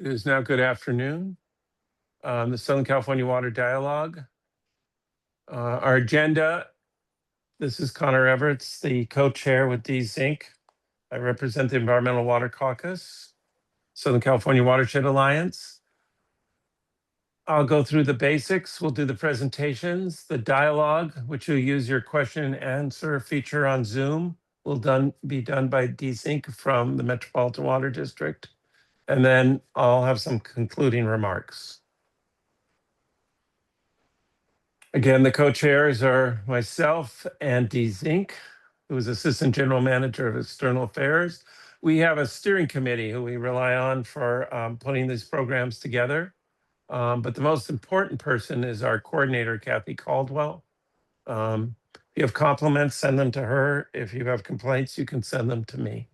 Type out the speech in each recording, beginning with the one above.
It is now good afternoon. The Southern California Water Dialogue. Our agenda, this is Connor Everett, the co-chair with DZINC. I represent the Environmental Water Caucus, Southern California Watershed Alliance. I'll go through the basics. We'll do the presentations, the dialogue, which you'll use your question and answer feature on Zoom, will be done by DZINC from the Metropolitan Water District. And then I'll have some concluding remarks. Again, the co-chairs are myself and DZINC, who is Assistant General Manager of External Affairs. We have a steering committee who we rely on for putting these programs together. But the most important person is our coordinator, Kathy Caldwell. If you have compliments, send them to her. If you have complaints, you can send them to me.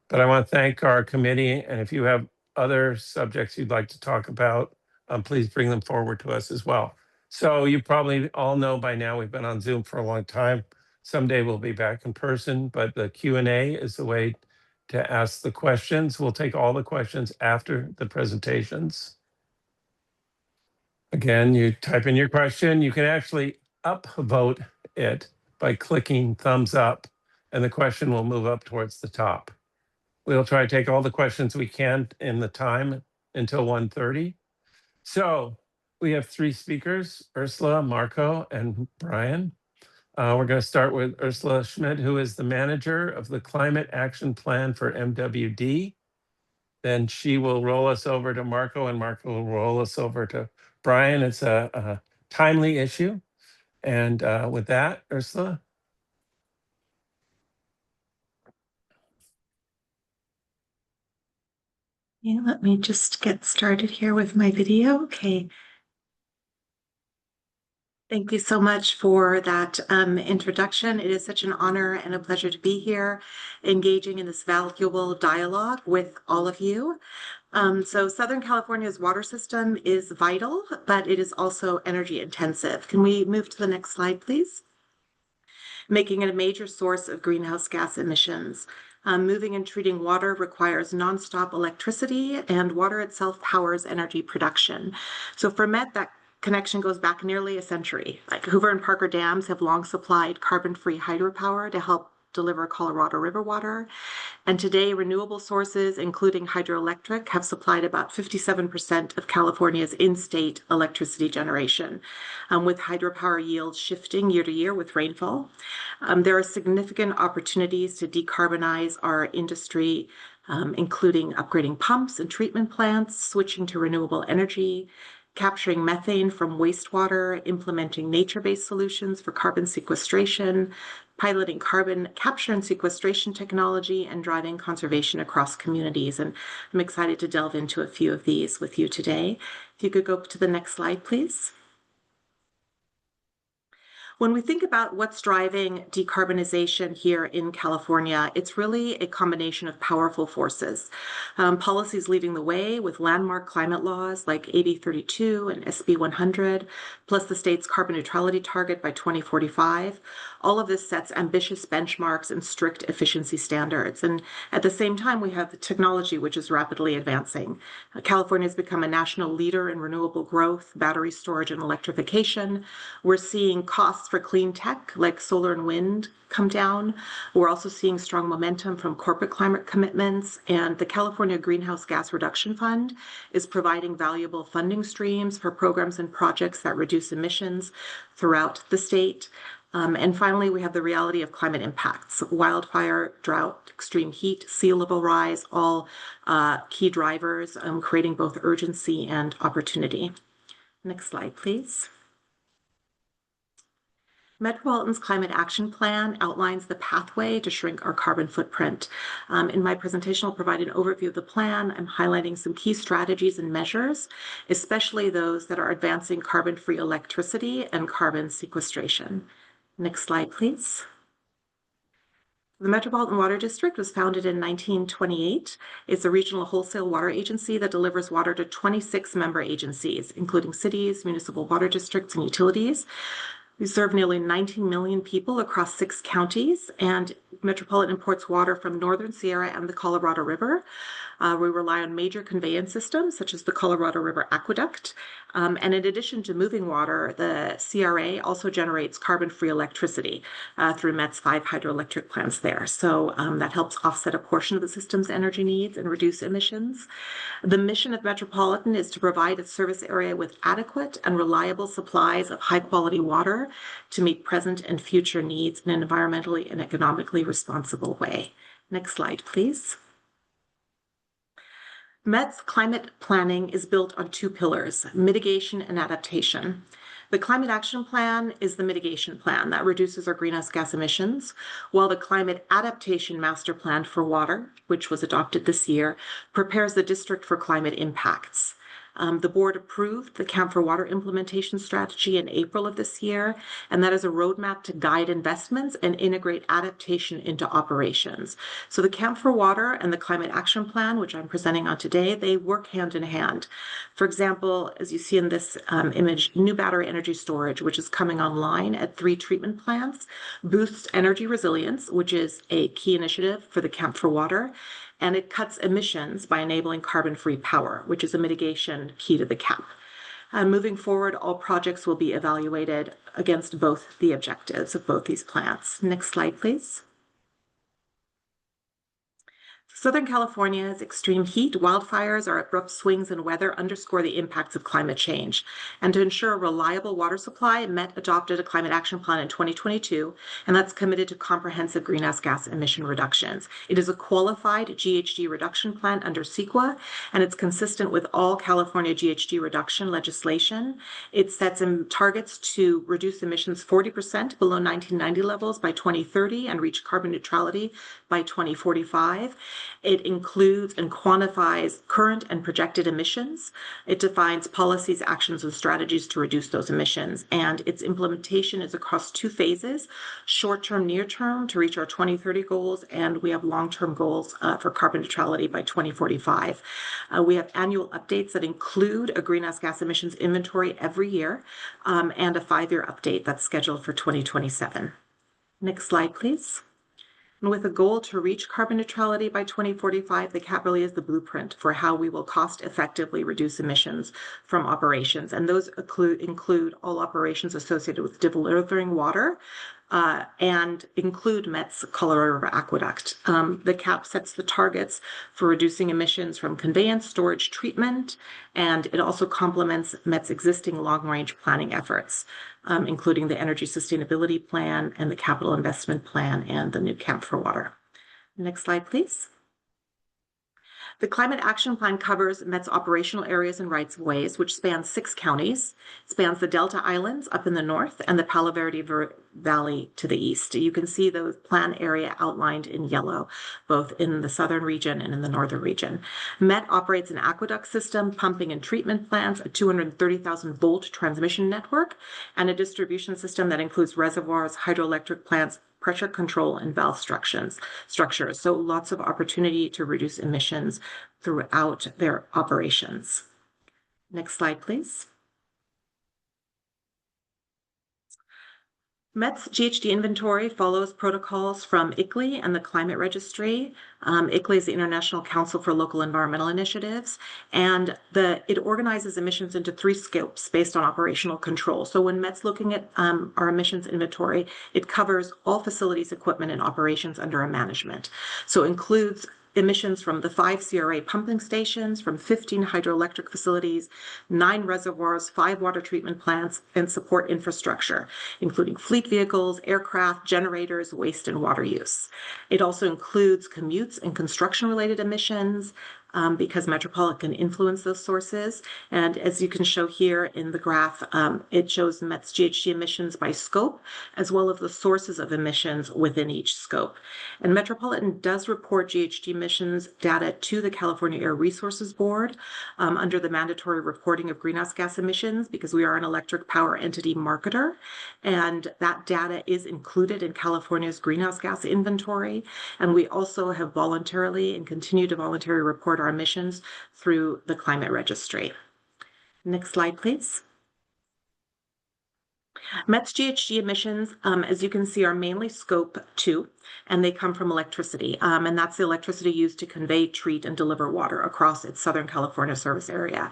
But I want to thank our committee, and if you have other subjects you'd like to talk about, please bring them forward to us as well. So you probably all know by now, we've been on Zoom for a long time. Someday we'll be back in person, but the Q&A is the way to ask the questions. We'll take all the questions after the presentations. Again, you type in your question. You can actually upvote it by clicking thumbs up, and the question will move up towards the top. We'll try to take all the questions we can in the time until 1:30. So we have three speakers, Ursula, Marco, and Brian. We're going to start with Ursula Schmidt, who is the manager of the Climate Action Plan for MWD. Then she will roll us over to Marco, and Marco will roll us over to Brian. It's a timely issue. And with that, Ursula. Yeah, let me just get started here with my video. Okay. Thank you so much for that introduction. It is such an honor and a pleasure to be here, engaging in this valuable dialogue with all of you. So Southern California's water system is vital, but it is also energy intensive. Can we move to the next slide, please? Making it a major source of greenhouse gas emissions. Moving and treating water requires nonstop electricity, and water itself powers energy production. So for Met, that connection goes back nearly a century. Like Hoover and Parker dams have long supplied carbon-free hydropower to help deliver Colorado River water. And today, renewable sources, including hydroelectric, have supplied about 57% of California's in-state electricity generation, with hydropower yields shifting year to year with rainfall. There are significant opportunities to decarbonize our industry, including upgrading pumps and treatment plants, switching to renewable energy, capturing methane from wastewater, implementing nature-based solutions for carbon sequestration, piloting carbon capture and sequestration technology, and driving conservation across communities. And I'm excited to delve into a few of these with you today. If you could go to the next slide, please. When we think about what's driving decarbonization here in California, it's really a combination of powerful forces. Policies leading the way with landmark climate laws like AB 32 and SB 100, plus the state's carbon neutrality target by 2045. All of this sets ambitious benchmarks and strict efficiency standards. And at the same time, we have the technology, which is rapidly advancing. California has become a national leader in renewable growth, battery storage, and electrification. We're seeing costs for clean tech like solar and wind come down. We're also seeing strong momentum from corporate climate commitments, and the California Greenhouse Gas Reduction Fund is providing valuable funding streams for programs and projects that reduce emissions throughout the state. And finally, we have the reality of climate impacts: wildfire, drought, extreme heat, sea level rise, all key drivers, creating both urgency and opportunity. Next slide, please. Metropolitan's Climate Action Plan outlines the pathway to shrink our carbon footprint. In my presentation, I'll provide an overview of the plan. I'm highlighting some key strategies and measures, especially those that are advancing carbon-free electricity and carbon sequestration. Next slide, please. The Metropolitan Water District was founded in 1928. It's a regional wholesale water agency that delivers water to 26 member agencies, including cities, municipal water districts, and utilities. We serve nearly 19 million people across 6 counties, and Metropolitan imports water from Northern Sierra and the Colorado River. We rely on major conveyance systems such as the Colorado River Aqueduct. And in addition to moving water, the CRA also generates carbon-free electricity through Met's 5 hydroelectric plants there. So that helps offset a portion of the system's energy needs and reduce emissions. The mission of Metropolitan is to provide its service area with adequate and reliable supplies of high-quality water to meet present and future needs in an environmentally and economically responsible way. Next slide, please. Met's climate planning is built on 2 pillars, mitigation and adaptation. The Climate Action Plan is the mitigation plan that reduces our greenhouse gas emissions, while the Climate Adaptation Master Plan for Water, which was adopted this year, prepares the district for climate impacts. The board approved the Camp for Water implementation strategy in April of this year, and that is a roadmap to guide investments and integrate adaptation into operations. So the Camp for Water and the Climate Action Plan, which I'm presenting on today, they work hand in hand. For example, as you see in this image, new battery energy storage, which is coming online at 3 treatment plants, boosts energy resilience, which is a key initiative for the Camp for Water, and it cuts emissions by enabling carbon-free power, which is a mitigation key to the CAP. Moving forward, all projects will be evaluated against both the objectives of both these plants. Next slide, please. Southern California's extreme heat, wildfires, or abrupt swings in weather underscore the impacts of climate change. And to ensure a reliable water supply, Met adopted a climate action plan in 2022, and that's committed to comprehensive greenhouse gas emission reductions. It is a qualified GHG reduction plan under CEQA, and it's consistent with all California GHG reduction legislation. It sets targets to reduce emissions 40% below 1990 levels by 2030 and reach carbon neutrality by 2045. It includes and quantifies current and projected emissions. It defines policies, actions, and strategies to reduce those emissions. And its implementation is across 2 phases, short-term, near-term, to reach our 2030 goals, and we have long-term goals for carbon neutrality by 2045. We have annual updates that include a greenhouse gas emissions inventory every year, and a 5-year update that's scheduled for 2027. Next slide, please. And with a goal to reach carbon neutrality by 2045, the CAP really is the blueprint for how we will cost effectively reduce emissions from operations. And those include all operations associated with delivering water, and include Met's Colorado River Aqueduct. The CAP sets the targets for reducing emissions from conveyance, storage, treatment, and it also complements Met's existing long-range planning efforts, including the Energy Sustainability Plan and the Capital Investment Plan and the new Camp for Water. Next slide, please. The Climate Action Plan covers Met's operational areas and rights-of-ways, which spans 6 counties. It spans the Delta Islands up in the north and the Palo Verde Valley to the east. You can see the plan area outlined in yellow, both in the southern region and in the northern region. Met operates an aqueduct system, pumping and treatment plants, a 230,000-volt transmission network, and a distribution system that includes reservoirs, hydroelectric plants, pressure control, and valve structures. So lots of opportunity to reduce emissions throughout their operations. Next slide, please. Met's GHG inventory follows protocols from ICLEI and the Climate Registry. ICLEI is the International Council for Local Environmental Initiatives, and it organizes emissions into 3 scopes based on operational control. So when Met's looking at our emissions inventory, it covers all facilities, equipment, and operations under our management. So it includes emissions from the 5 CRA pumping stations, from 15 hydroelectric facilities, 9 reservoirs, 5 water treatment plants, and support infrastructure, including fleet vehicles, aircraft, generators, waste, and water use. It also includes commutes and construction-related emissions, because Metropolitan can influence those sources. And as you can show here in the graph, it shows Met's GHG emissions by scope, as well as the sources of emissions within each scope. And Metropolitan does report GHG emissions data to the California Air Resources Board under the mandatory reporting of greenhouse gas emissions, because we are an electric power entity marketer. And that data is included in California's greenhouse gas inventory. And we also have voluntarily and continue to voluntarily report our emissions through the Climate Registry. Next slide, please. Met's GHG emissions, as you can see, are mainly Scope 2, and they come from electricity. And that's the electricity used to convey, treat, and deliver water across its Southern California service area.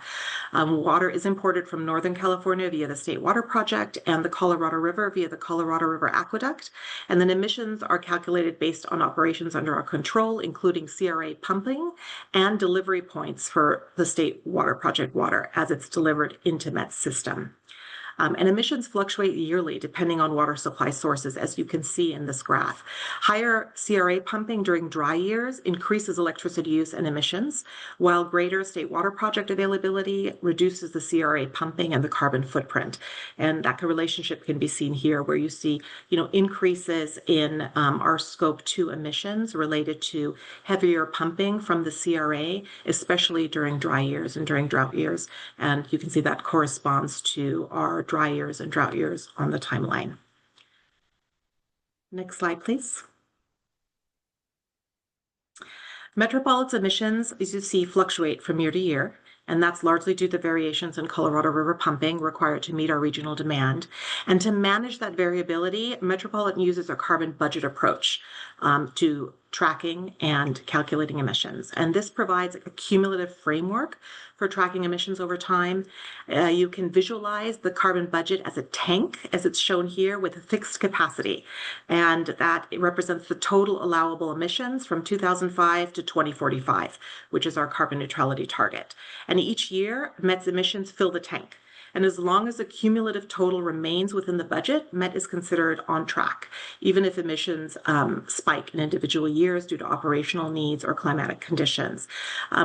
Water is imported from Northern California via the State Water Project and the Colorado River via the Colorado River Aqueduct. And then emissions are calculated based on operations under our control, including CRA pumping and delivery points for the State Water Project water as it's delivered into Met's system. And emissions fluctuate yearly depending on water supply sources, as you can see in this graph. Higher CRA pumping during dry years increases electricity use and emissions, while greater State Water Project availability reduces the CRA pumping and the carbon footprint. And that relationship can be seen here, where you see, increases in our Scope 2 emissions related to heavier pumping from the CRA, especially during dry years and during drought years. And you can see that corresponds to our dry years and drought years on the timeline. Next slide, please. Metropolitan's emissions, as you see, fluctuate from year to year, and that's largely due to variations in Colorado River pumping required to meet our regional demand. And to manage that variability, Metropolitan uses a carbon budget approach to tracking and calculating emissions. And this provides a cumulative framework for tracking emissions over time. You can visualize the carbon budget as a tank, as it's shown here, with a fixed capacity. And that represents the total allowable emissions from 2005 to 2045, which is our carbon neutrality target. And each year, Met's emissions fill the tank. And as long as the cumulative total remains within the budget, Met is considered on track, even if emissions spike in individual years due to operational needs or climatic conditions.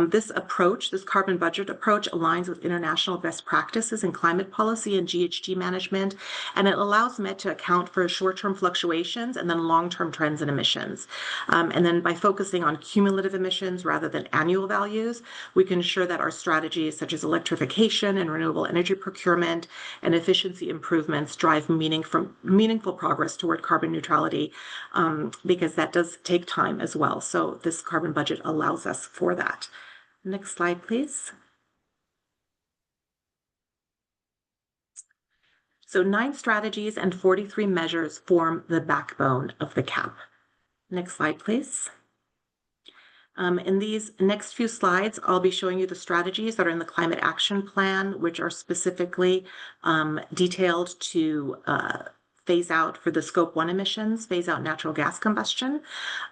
This approach, this carbon budget approach, aligns with international best practices in climate policy and GHG management, and it allows Met to account for short-term fluctuations and then long-term trends in emissions. And then by focusing on cumulative emissions rather than annual values, we can ensure that our strategies such as electrification and renewable energy procurement and efficiency improvements drive meaningful progress toward carbon neutrality, because that does take time as well. So this carbon budget allows us for that. Next slide, please. So 9 strategies and 43 measures form the backbone of the CAP. Next slide, please. In these next few slides, I'll be showing you the strategies that are in the Climate Action Plan, which are specifically detailed to phase out for the Scope 1 emissions, phase out natural gas combustion.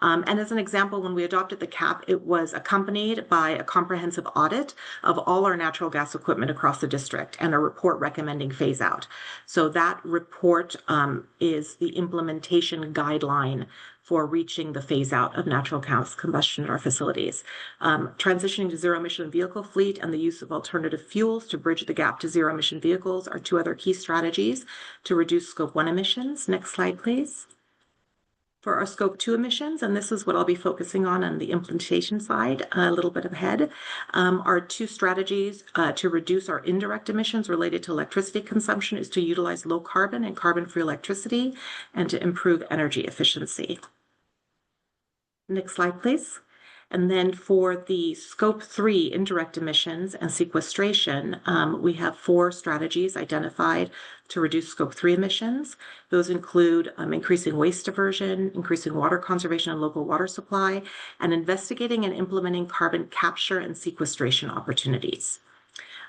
And as an example, when we adopted the CAP, it was accompanied by a comprehensive audit of all our natural gas equipment across the district and a report recommending phase out. So that report is the implementation guideline for reaching the phase out of natural gas combustion at our facilities. Transitioning to zero emission vehicle fleet and the use of alternative fuels to bridge the gap to zero emission vehicles are 2 other key strategies to reduce Scope 1 emissions. Next slide, please. For our Scope 2 emissions, and this is what I'll be focusing on the implementation side, a little bit ahead, our 2 strategies to reduce our indirect emissions related to electricity consumption is to utilize low carbon and carbon-free electricity and to improve energy efficiency. Next slide, please. And then for the Scope 3 indirect emissions and sequestration, we have 4 strategies identified to reduce Scope 3 emissions. Those include increasing waste diversion, increasing water conservation and local water supply, and investigating and implementing carbon capture and sequestration opportunities.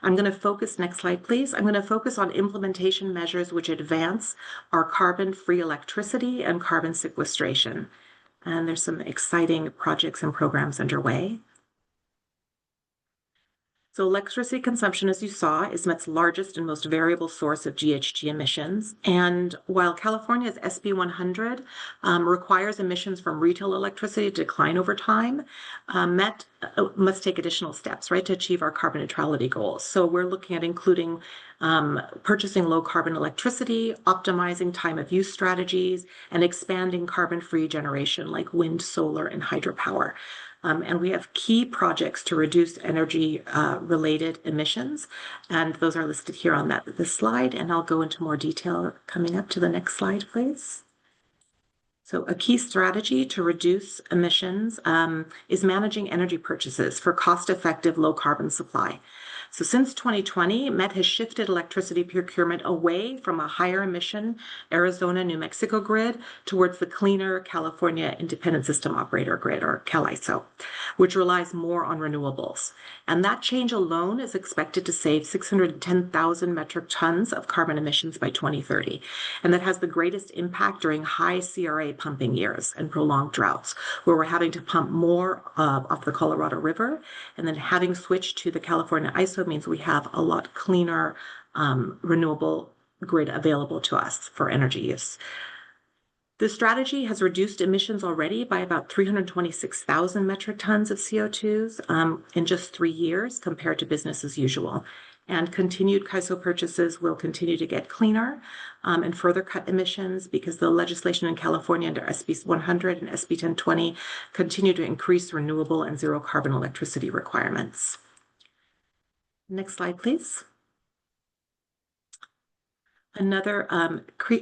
I'm going to focus, next slide, please. I'm going to focus on implementation measures which advance our carbon-free electricity and carbon sequestration. And there's some exciting projects and programs underway. So electricity consumption, as you saw, is Met's largest and most variable source of GHG emissions. And while California's SB 100 requires emissions from retail electricity to decline over time, Met must take additional steps, right, to achieve our carbon neutrality goals. So we're looking at including purchasing low carbon electricity, optimizing time of use strategies, and expanding carbon-free generation like wind, solar, and hydropower. And we have key projects to reduce energy-related emissions, and those are listed here on this slide, and I'll go into more detail coming up to the next slide, please. So a key strategy to reduce emissions is managing energy purchases for cost-effective low-carbon supply. So since 2020, Met has shifted electricity procurement away from a higher emission Arizona, New Mexico grid towards the cleaner California Independent System Operator grid, or CAISO, which relies more on renewables. And that change alone is expected to save 610,000 metric tons of carbon emissions by 2030. And that has the greatest impact during high CRA pumping years and prolonged droughts, where we're having to pump more off the Colorado River. And then having switched to the California ISO means we have a lot cleaner renewable grid available to us for energy use. This strategy has reduced emissions already by about 326,000 metric tons of CO2s in just 3 years compared to business as usual. And continued CAISO purchases will continue to get cleaner and further cut emissions because the legislation in California under SB 100 and SB 1020 continue to increase renewable and zero carbon electricity requirements. Next slide, please. Another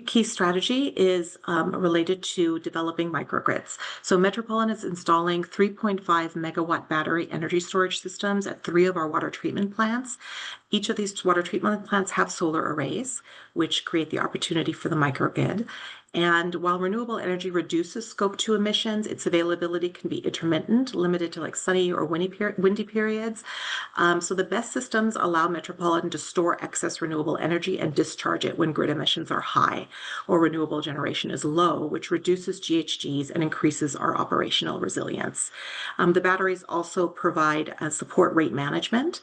key strategy is related to developing microgrids. So Metropolitan is installing 3.5 megawatt battery energy storage systems at 3 of our water treatment plants. Each of these water treatment plants have solar arrays, which create the opportunity for the microgrid. And while renewable energy reduces scope 2 emissions, its availability can be intermittent, limited to like sunny or windy periods. So the best systems allow Metropolitan to store excess renewable energy and discharge it when grid emissions are high or renewable generation is low, which reduces GHGs and increases our operational resilience. The batteries also provide support rate management.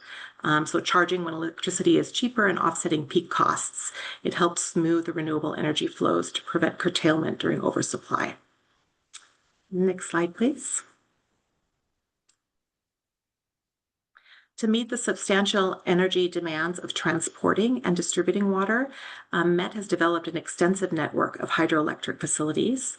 So charging when electricity is cheaper and offsetting peak costs. It helps smooth the renewable energy flows to prevent curtailment during oversupply. Next slide, please. To meet the substantial energy demands of transporting and distributing water, Met has developed an extensive network of hydroelectric facilities.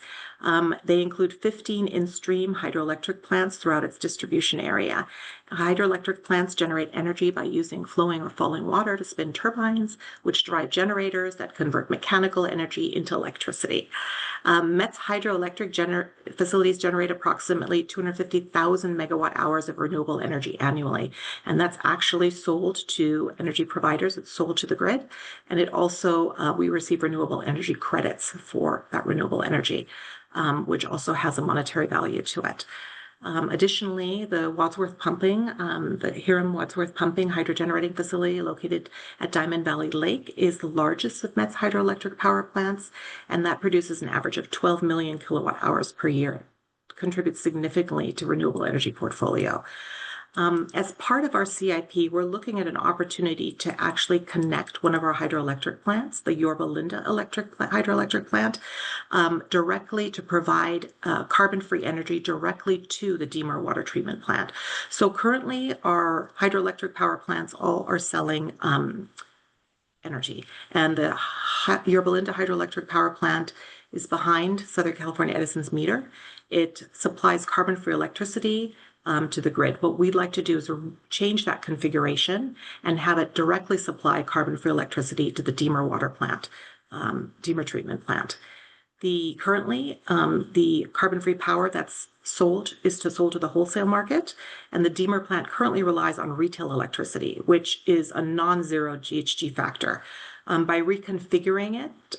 They include 15 in-stream hydroelectric plants throughout its distribution area. Hydroelectric plants generate energy by using flowing or falling water to spin turbines, which drive generators that convert mechanical energy into electricity. Met's hydroelectric facilities generate approximately 250,000 megawatt hours of renewable energy annually. And that's actually sold to energy providers. It's sold to the grid. And it also, we receive renewable energy credits for that renewable energy, which also has a monetary value to it. Additionally, the Wadsworth Pumping, the Hiram Wadsworth Pumping hydrogenerating facility located at Diamond Valley Lake is the largest of Met's hydroelectric power plants, and that produces an average of 12 million kilowatt hours per year. It contributes significantly to renewable energy portfolio. As part of our CIP, we're looking at an opportunity to actually connect one of our hydroelectric plants, the Yorba Linda hydroelectric plant, directly to provide carbon-free energy directly to the Deemer water treatment plant. So currently, our hydroelectric power plants all are selling energy, and the Yorba Linda hydroelectric power plant is behind Southern California Edison's meter. It supplies carbon-free electricity to the grid. What we'd like to do is change that configuration and have it directly supply carbon-free electricity to the Deemer water plant, Deemer treatment plant. Currently, the carbon-free power that's sold is sold to the wholesale market, and the Deemer plant currently relies on retail electricity, which is a non-zero GHG factor. By reconfiguring it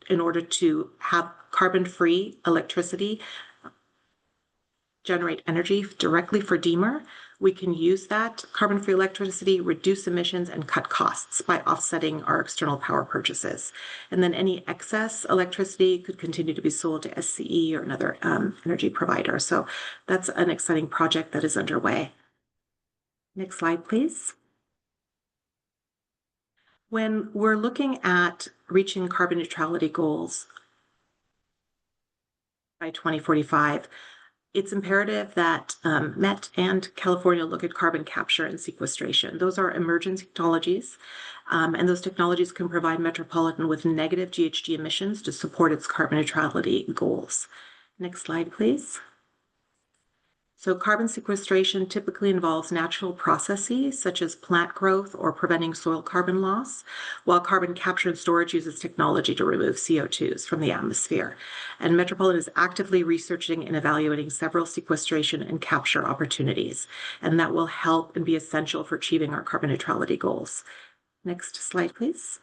in order to have carbon-free electricity generate energy directly for Deemer, we can use that carbon-free electricity, reduce emissions, and cut costs by offsetting our external power purchases. And then any excess electricity could continue to be sold to SCE or another energy provider. So that's an exciting project that is underway. Next slide, please. When we're looking at reaching carbon neutrality goals by 2045, it's imperative that Met and California look at carbon capture and sequestration. Those are emerging technologies, and those technologies can provide Metropolitan with negative GHG emissions to support its carbon neutrality goals. Next slide, please. So carbon sequestration typically involves natural processes such as plant growth or preventing soil carbon loss, while carbon capture and storage uses technology to remove CO2s from the atmosphere. And Metropolitan is actively researching and evaluating several sequestration and capture opportunities, and that will help and be essential for achieving our carbon neutrality goals. Next slide, please.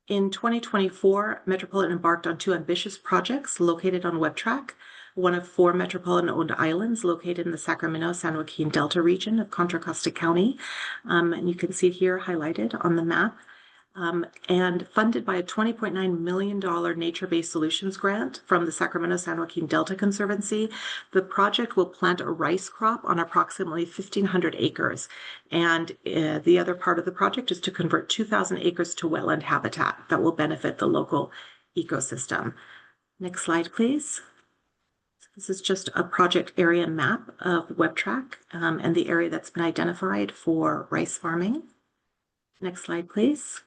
In 2024, Metropolitan embarked on 2 ambitious projects located on WebTrack, one of 4 Metropolitan-owned islands located in the Sacramento-San Joaquin Delta region of Contra Costa County. And you can see it here highlighted on the map. And funded by a $20.9 million nature-based solutions grant from the Sacramento-San Joaquin Delta Conservancy. The project will plant a rice crop on approximately 1,500 acres. And the other part of the project is to convert 2,000 acres to wetland habitat that will benefit the local ecosystem. Next slide, please. This is just a project area map of WebTrack and the area that's been identified for rice farming. Next slide, please.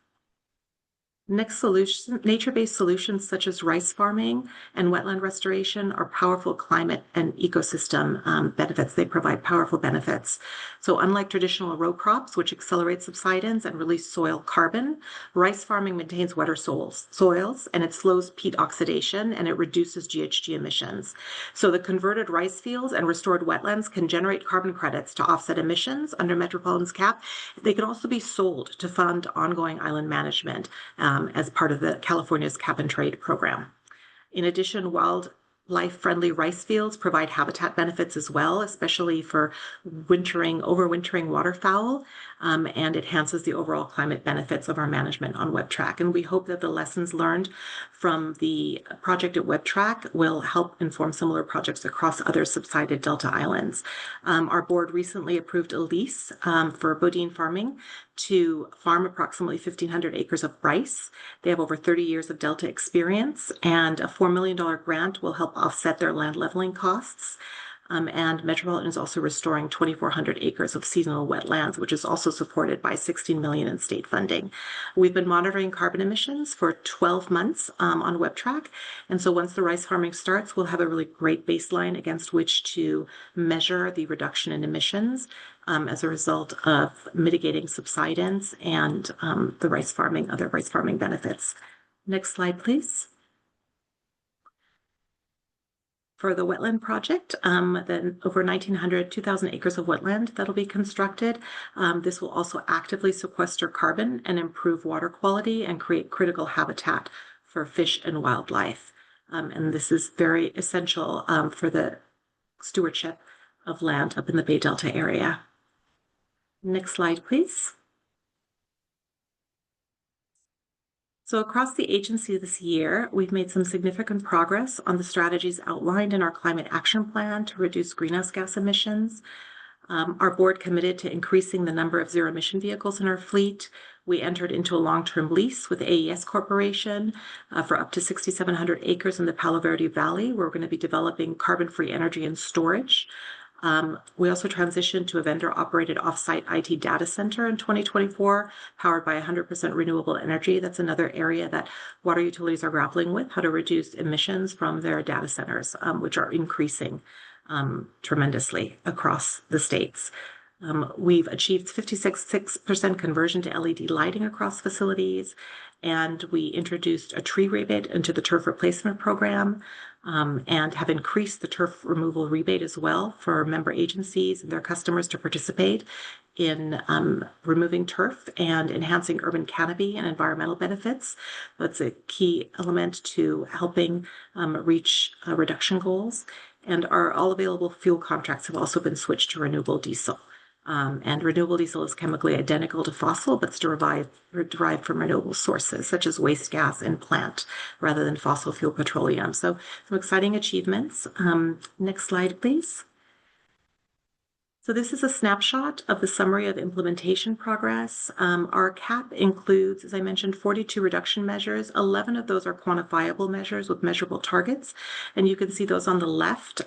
Next solution, nature-based solutions such as rice farming and wetland restoration are powerful climate and ecosystem benefits. They provide powerful benefits. So unlike traditional row crops, which accelerate subsidence and release soil carbon, rice farming maintains wetter soils and it slows peat oxidation and it reduces GHG emissions. So the converted rice fields and restored wetlands can generate carbon credits to offset emissions under Metropolitan's cap. They can also be sold to fund ongoing island management as part of the California's cap and trade program. In addition, wildlife-friendly rice fields provide habitat benefits as well, especially for overwintering waterfowl, and enhances the overall climate benefits of our management on WebTrack. And we hope that the lessons learned from the project at WebTrack will help inform similar projects across other subsided Delta islands. Our board recently approved a lease for Bodine Farming to farm approximately 1,500 acres of rice. They have over 30 years of Delta experience, and a $4 million grant will help offset their land leveling costs. And Metropolitan is also restoring 2,400 acres of seasonal wetlands, which is also supported by $16 million in state funding. We've been monitoring carbon emissions for 12 months on WebTrack. And so once the rice farming starts, we'll have a really great baseline against which to measure the reduction in emissions as a result of mitigating subsidence and other rice farming benefits. Next slide, please. For the wetland project, then over 2,000 acres of wetland that'll be constructed. This will also actively sequester carbon and improve water quality and create critical habitat for fish and wildlife. And this is very essential for the stewardship of land up in the Bay Delta area. Next slide, please. So across the agency this year, we've made some significant progress on the strategies outlined in our climate action plan to reduce greenhouse gas emissions. Our board committed to increasing the number of zero emission vehicles in our fleet. We entered into a long-term lease with AES Corporation for up to 6,700 acres in the Palo Verde Valley, where we're going to be developing carbon-free energy and storage. We also transitioned to a vendor-operated offsite IT data center in 2024, powered by 100% renewable energy. That's another area that water utilities are grappling with, how to reduce emissions from their data centers, which are increasing tremendously across the states. We've achieved 56% conversion to LED lighting across facilities, and we introduced a tree rebate into the turf replacement program, and have increased the turf removal rebate as well for member agencies and their customers to participate in removing turf and enhancing urban canopy and environmental benefits. That's a key element to helping reach reduction goals. And our all available fuel contracts have also been switched to renewable diesel. And renewable diesel is chemically identical to fossil, but it's derived from renewable sources, such as waste gas and plant, rather than fossil fuel petroleum. So some exciting achievements. Next slide, please. So this is a snapshot of the summary of implementation progress. Our CAP includes, as I mentioned, 42 reduction measures. 11 of those are quantifiable measures with measurable targets. And you can see those on the left.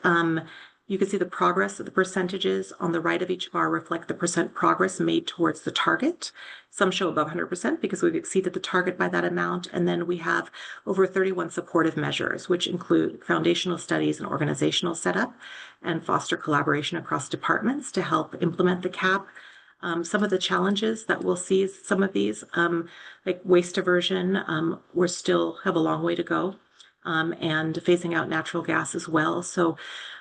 You can see the progress of the percentages on the right of each bar reflect the percent progress made towards the target. Some show above 100% because we've exceeded the target by that amount. And then we have over 31 supportive measures, which include foundational studies and organizational setup and foster collaboration across departments to help implement the CAP. Some of the challenges that we'll see is some of these, like waste diversion, we still have a long way to go, and phasing out natural gas as well. So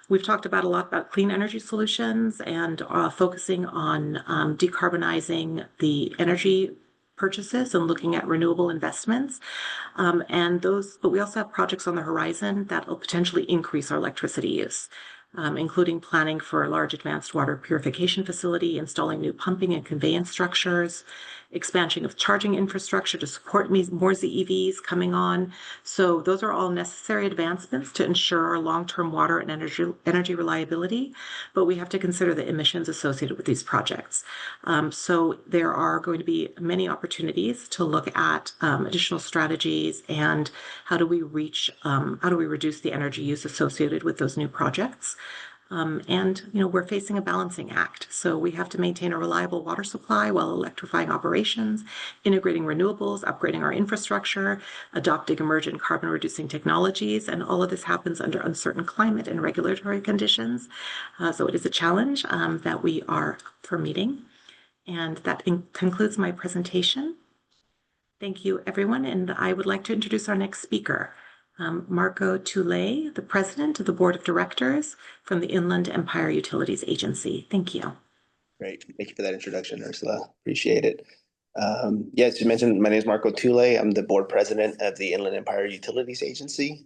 we've talked about a lot about clean energy solutions and focusing on decarbonizing the energy purchases and looking at renewable investments. But we also have projects on the horizon that will potentially increase our electricity use, including planning for a large advanced water purification facility, installing new pumping and conveyance structures, expansion of charging infrastructure to support more ZEVs coming on. So those are all necessary advancements to ensure our long-term water and energy reliability, but we have to consider the emissions associated with these projects. So there are going to be many opportunities to look at additional strategies and how do we reduce the energy use associated with those new projects. We're facing a balancing act. So we have to maintain a reliable water supply while electrifying operations, integrating renewables, upgrading our infrastructure, adopting emergent carbon reducing technologies. And all of this happens under uncertain climate and regulatory conditions. So it is a challenge that we are up for meeting. And that concludes my presentation. Thank you, everyone. And I would like to introduce our next speaker. Marco Tulay, the President of the Board of Directors from the Inland Empire Utilities Agency. Thank you. Great. Thank you for that introduction, Ursula. Appreciate it. As you mentioned, my name is Marco Tulay. I'm the Board President of the Inland Empire Utilities Agency.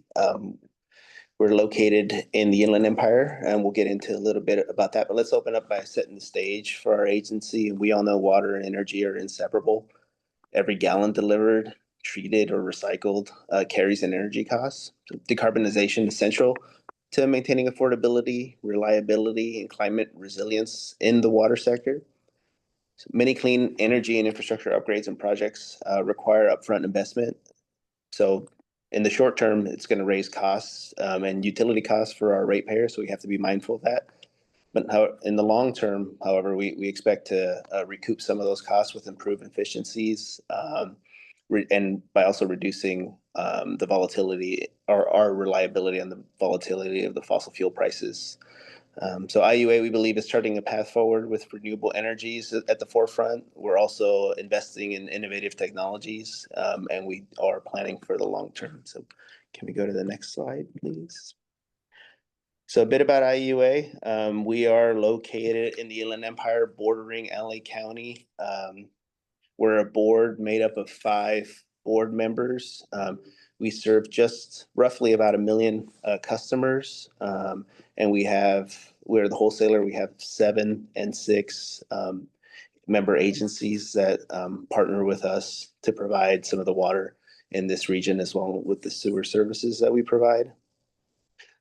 We're located in the Inland Empire, and we'll get into a little bit about that. But let's open up by setting the stage for our agency. We all know water and energy are inseparable. Every gallon delivered, treated, or recycled carries an energy cost. So decarbonization is central to maintaining affordability, reliability, and climate resilience in the water sector. So many clean energy and infrastructure upgrades and projects require upfront investment. So in the short term, it's going to raise costs and utility costs for our ratepayers, so we have to be mindful of that. But in the long term, however, we expect to recoup some of those costs with improved efficiencies and by also reducing the volatility or our reliability on the volatility of the fossil fuel prices. So IUA, we believe, is charting a path forward with renewable energies at the forefront. We're also investing in innovative technologies, and we are planning for the long term. So can we go to the next slide, please? So a bit about IUA. We are located in the Inland Empire bordering LA County. We're a board made up of 5 board members. We serve just roughly about 1 million customers. And we're the wholesaler. We have 7 and 6 member agencies that partner with us to provide some of the water in this region, as well with the sewer services that we provide.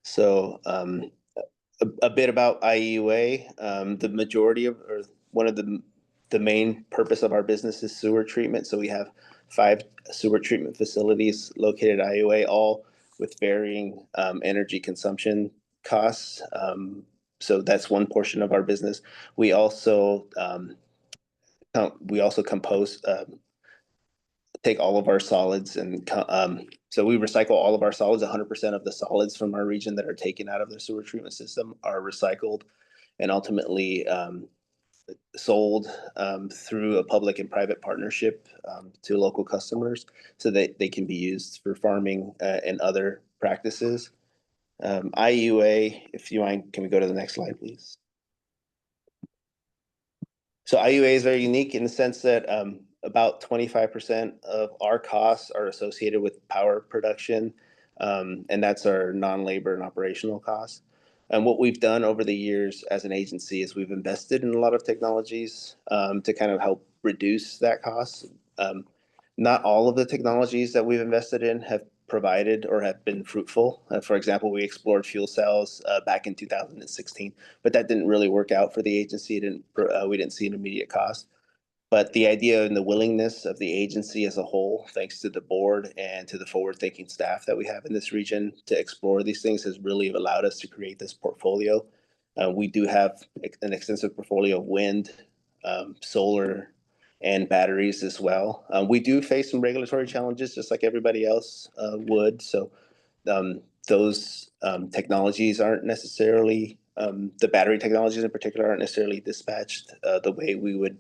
So a bit about IUA. The majority of, or one of the main purpose of our business is sewer treatment. So we have 5 sewer treatment facilities located at IUA, all with varying energy consumption costs. So that's one portion of our business. We also compose, take all of our solids, and so we recycle all of our solids. 100% of the solids from our region that are taken out of the sewer treatment system are recycled and ultimately sold through a public and private partnership to local customers so that they can be used for farming and other practices. IUA, if you mind, can we go to the next slide, please? So IUA is very unique in the sense that about 25% of our costs are associated with power production, and that's our non-labor and operational costs. And what we've done over the years as an agency is we've invested in a lot of technologies to kind of help reduce that cost. Not all of the technologies that we've invested in have provided or have been fruitful. For example, we explored fuel cells back in 2016, but that didn't really work out for the agency. We didn't see an immediate cost. But the idea and the willingness of the agency as a whole, thanks to the board and to the forward-thinking staff that we have in this region to explore these things, has really allowed us to create this portfolio We do have an extensive portfolio of wind, solar, and batteries as well. We do face some regulatory challenges, just like everybody else would. So those technologies aren't necessarily, the battery technologies in particular, aren't necessarily dispatched the way we would,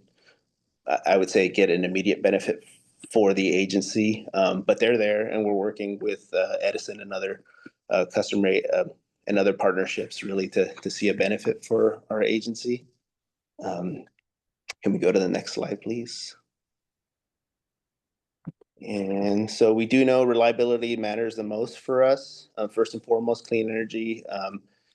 I would say, get an immediate benefit for the agency. But they're there, and we're working with Edison and other customer and other partnerships really to see a benefit for our agency. Can we go to the next slide, please? And so we do know reliability matters the most for us. First and foremost, clean energy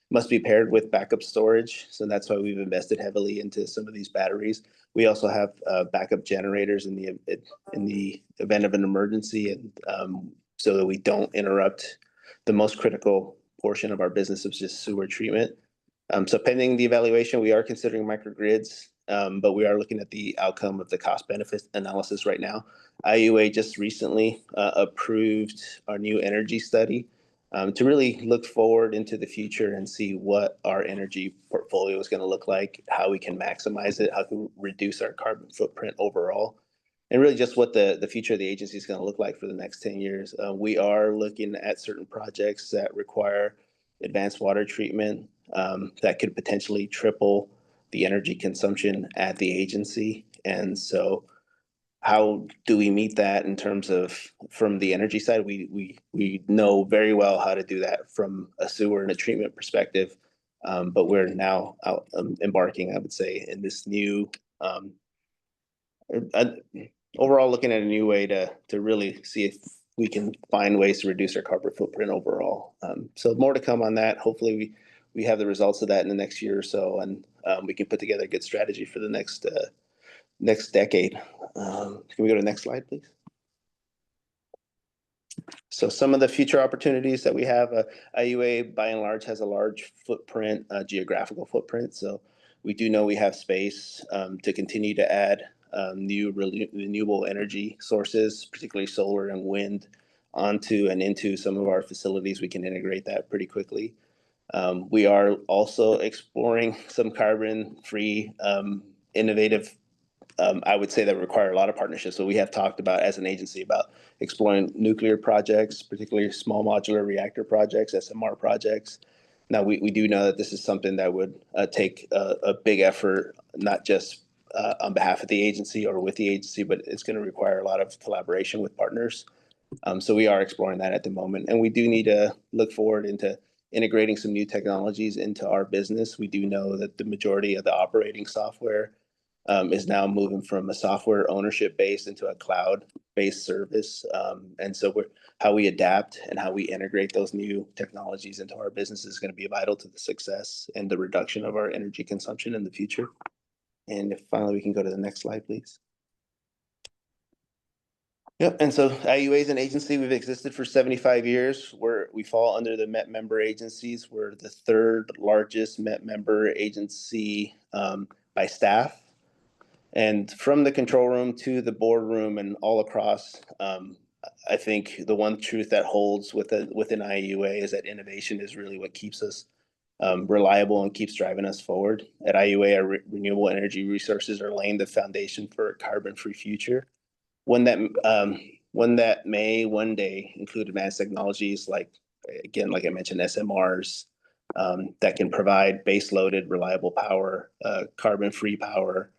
must be paired with backup storage. So that's why we've invested heavily into some of these batteries. We also have backup generators in the event of an emergency, and so that we don't interrupt the most critical portion of our business, which is sewer treatment. So pending the evaluation, we are considering microgrids, but we are looking at the outcome of the cost benefit analysis right now. IUA just recently approved our new energy study to really look forward into the future and see what our energy portfolio is going to look like, how we can maximize it, how we can reduce our carbon footprint overall, and really just what the future of the agency is going to look like for the next 10 years. We are looking at certain projects that require advanced water treatment that could potentially triple the energy consumption at the agency. And so how do we meet that in terms of from the energy side? We know very well how to do that from a sewer and a treatment perspective, but we're now out embarking, I would say, in this new overall looking at a new way to really see if we can find ways to reduce our carbon footprint overall. So more to come on that. Hopefully we have the results of that in the next year or so, and we can put together a good strategy for the next decade. Can we go to the next slide, please? So some of the future opportunities that we have, IUA by and large has a large footprint, geographical footprint. So we do know we have space to continue to add new renewable energy sources, particularly solar and wind, onto and into some of our facilities. We can integrate that pretty quickly. We are also exploring some carbon-free, innovative, I would say, that require a lot of partnerships. So we have talked about, as an agency, about exploring nuclear projects, particularly small modular reactor projects, SMR projects. Now, we do know that this is something that would take a big effort, not just on behalf of the agency or with the agency, but it's going to require a lot of collaboration with partners. So we are exploring that at the moment. And we do need to look forward into integrating some new technologies into our business. We do know that the majority of the operating software is now moving from a software ownership base into a cloud-based service. And so how we adapt and how we integrate those new technologies into our business is going to be vital to the success and the reduction of our energy consumption in the future. And if finally we can go to the next slide, please. Yep, and so IUA is an agency. We've existed for 75 years. We fall under the MET member agencies. We're the third largest MET member agency by staff. And from the control room to the boardroom and all across, I think the one truth that holds within IUA is that innovation is really what keeps us reliable and keeps driving us forward. At IUA, our renewable energy resources are laying the foundation for a carbon-free future. One that may one day include advanced technologies like, again, like I mentioned, SMRs that can provide base-loaded, reliable power, carbon-free power,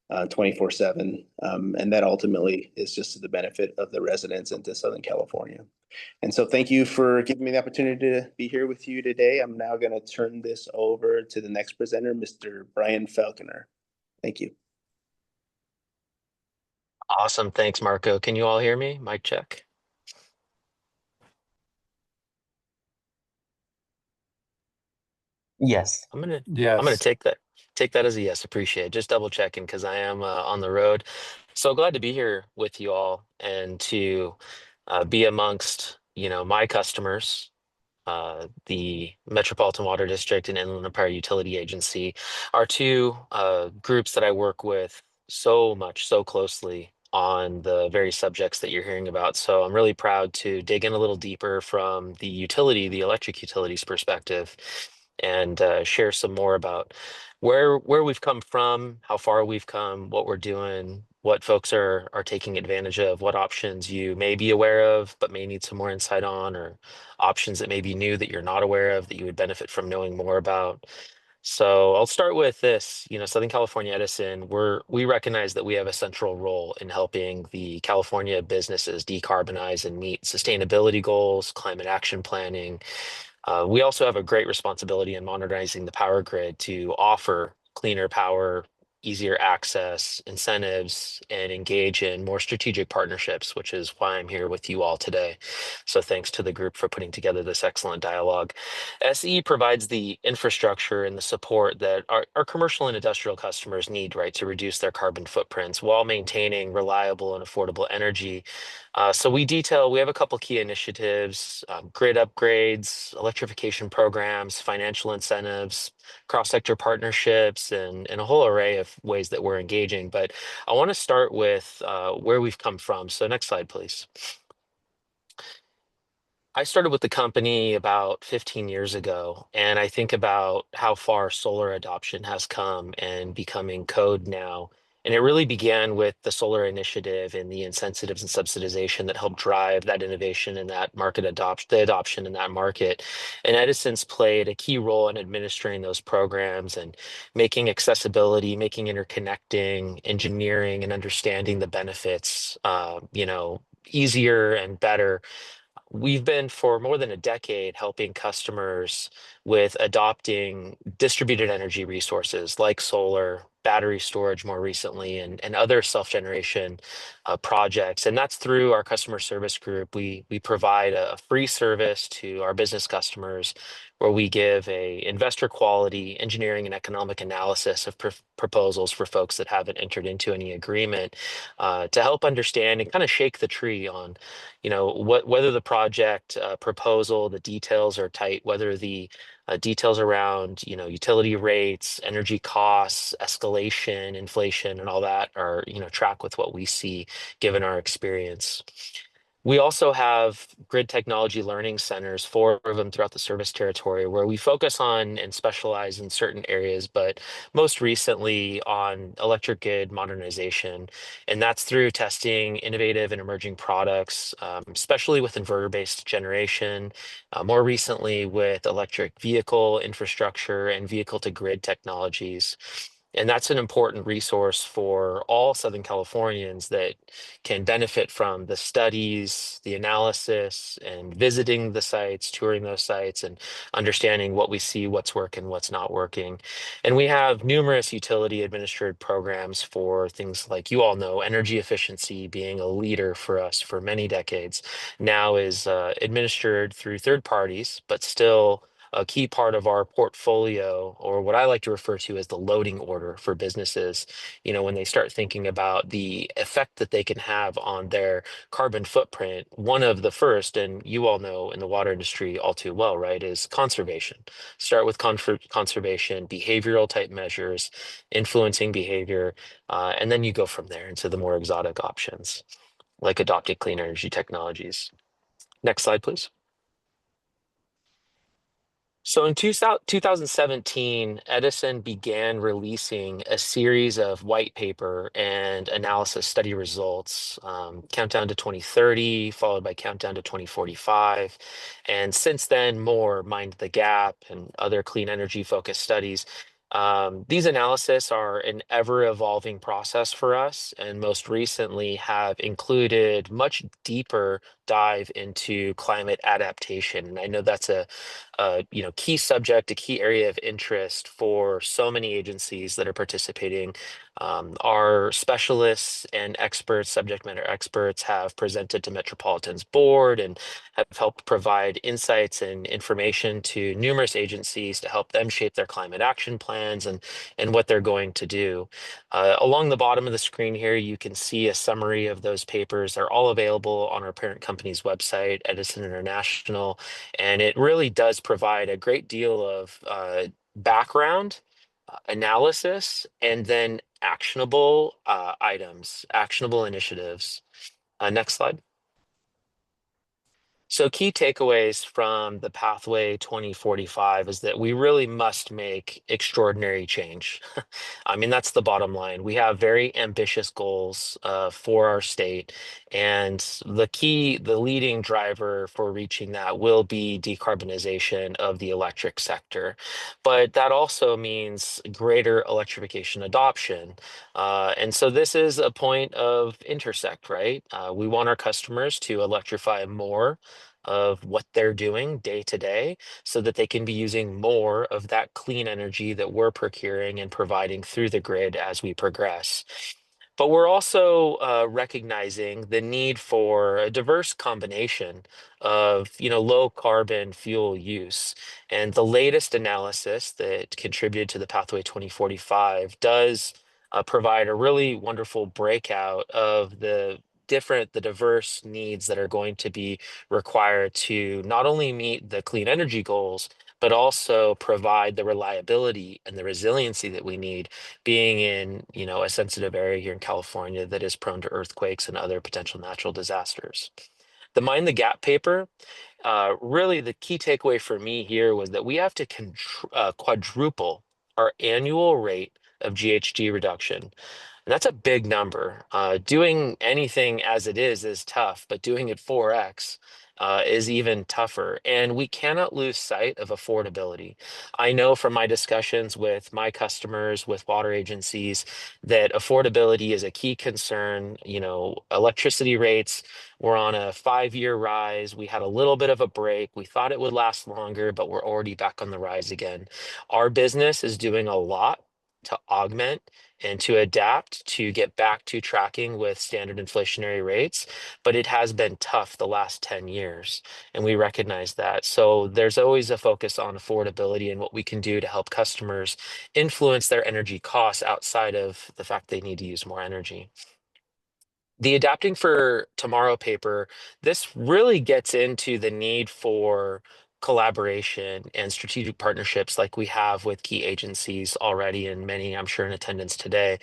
24/7, and that ultimately is just to the benefit of the residents into Southern California. And so thank you for giving me the opportunity to be here with you today. I'm now going to turn this over to the next presenter, Mr. Brian Falconer. Thank you. Awesome. Thanks, Marco. Can you all hear me? Mic check. Yes. I'm gonna Yes. take that as a yes. Appreciate it. Just double checking because I am on the road. So glad to be here with you all and to be amongst my customers, the Metropolitan Water District and Inland Empire Utility Agency are two groups that I work with so much, so closely on the very subjects that you're hearing about. So I'm really proud to dig in a little deeper from the electric utilities perspective and share some more about where we've come from, how far we've come, what we're doing, what folks are taking advantage of, what options you may be aware of but may need some more insight on, or options that may be new that you're not aware of that you would benefit from knowing more about. So I'll start with this. Southern California Edison, we recognize that we have a central role in helping the California businesses decarbonize and meet sustainability goals, climate action planning. We also have a great responsibility in modernizing the power grid to offer cleaner power, easier access, incentives, and engage in more strategic partnerships, which is why I'm here with you all today. So thanks to the group for putting together this excellent dialogue. SE provides the infrastructure and the support that our commercial and industrial customers need, right, to reduce their carbon footprints while maintaining reliable and affordable energy. So we have a couple key initiatives, grid upgrades, electrification programs, financial incentives, cross-sector partnerships, and a whole array of ways that we're engaging. But I want to start with where we've come from. So next slide, please. I started with the company about 15 years ago, and I think about how far solar adoption has come and becoming code now. And it really began with the solar initiative and the incentives and subsidization that helped drive that innovation and that market adoption, the adoption in that market. And Edison's played a key role in administering those programs and making accessibility, making interconnecting, engineering, and understanding the benefits, easier and better. We've been for more than a decade helping customers with adopting distributed energy resources like solar, battery storage more recently, and other self-generation projects. And that's through our customer service group. We provide a free service to our business customers where we give a investor quality engineering and economic analysis of proposals for folks that haven't entered into any agreement to help understand and kind of shake the tree on whether the project proposal, the details are tight, whether the details around, utility rates, energy costs, escalation, inflation, and all that are, track with what we see given our experience. We also have grid technology learning centers, 4 of them throughout the service territory, where we focus on and specialize in certain areas, but most recently on electric grid modernization. And that's through testing innovative and emerging products, especially with inverter-based generation, more recently with electric vehicle infrastructure and vehicle-to-grid technologies. And that's an important resource for all Southern Californians that can benefit from the studies, the analysis, and visiting the sites, touring those sites, and understanding what we see, what's working, what's not working. And we have numerous utility administered programs for things like, you all know, energy efficiency being a leader for us for many decades, now is administered through third parties, but still a key part of our portfolio, or what I like to refer to as the loading order for businesses, when they start thinking about the effect that they can have on their carbon footprint. One of the first, and you all know in the water industry all too well, right, is conservation. Start with conservation, behavioral type measures, influencing behavior, and then you go from there into the more exotic options, like adopting clean energy technologies. Next slide, please. So in 2017, Edison began releasing a series of white paper and analysis study results, Countdown to 2030, followed by Countdown to 2045. And since then, more Mind the Gap and other clean energy focused studies. These analyses are an ever-evolving process for us, and most recently have included much deeper dive into climate adaptation. And I know that's a key subject, a key area of interest for so many agencies that are participating. Our specialists and experts, subject matter experts, have presented to Metropolitan's board and have helped provide insights and information to numerous agencies to help them shape their climate action plans and what they're going to do. Along the bottom of the screen here, you can see a summary of those papers. They're all available on our parent company's website, Edison International, and it really does provide a great deal of background, analysis, and then actionable items, actionable initiatives. Next slide. So key takeaways from the Pathway 2045 is that we really must make extraordinary change. I mean, that's the bottom line. We have very ambitious goals for our state, and the leading driver for reaching that will be decarbonization of the electric sector. But that also means greater electrification adoption. And so this is a point of intersect, right? We want our customers to electrify more of what they're doing day to day so that they can be using more of that clean energy that we're procuring and providing through the grid as we progress. But we're also recognizing the need for a diverse combination of, low carbon fuel use. And the latest analysis that contributed to the Pathway 2045 does provide a really wonderful breakout of the diverse needs that are going to be required to not only meet the clean energy goals, but also provide the reliability and the resiliency that we need, being in, a sensitive area here in California that is prone to earthquakes and other potential natural disasters. The Mind the Gap paper, really the key takeaway for me here was that we have to quadruple our annual rate of GHG reduction. And that's a big number. Doing anything as it is tough, but doing it 4x is even tougher. And we cannot lose sight of affordability. I know from my discussions with my customers, with water agencies, that affordability is a key concern. Electricity rates were on a 5-year rise. We had a little bit of a break. We thought it would last longer, but we're already back on the rise again. Our business is doing a lot to augment and to adapt to get back to tracking with standard inflationary rates. But it has been tough the last 10 years, and we recognize that. So there's always a focus on affordability and what we can do to help customers influence their energy costs outside of the fact they need to use more energy. The Adapting for Tomorrow paper, this really gets into the need for collaboration and strategic partnerships like we have with key agencies already, and many, I'm sure, in attendance today.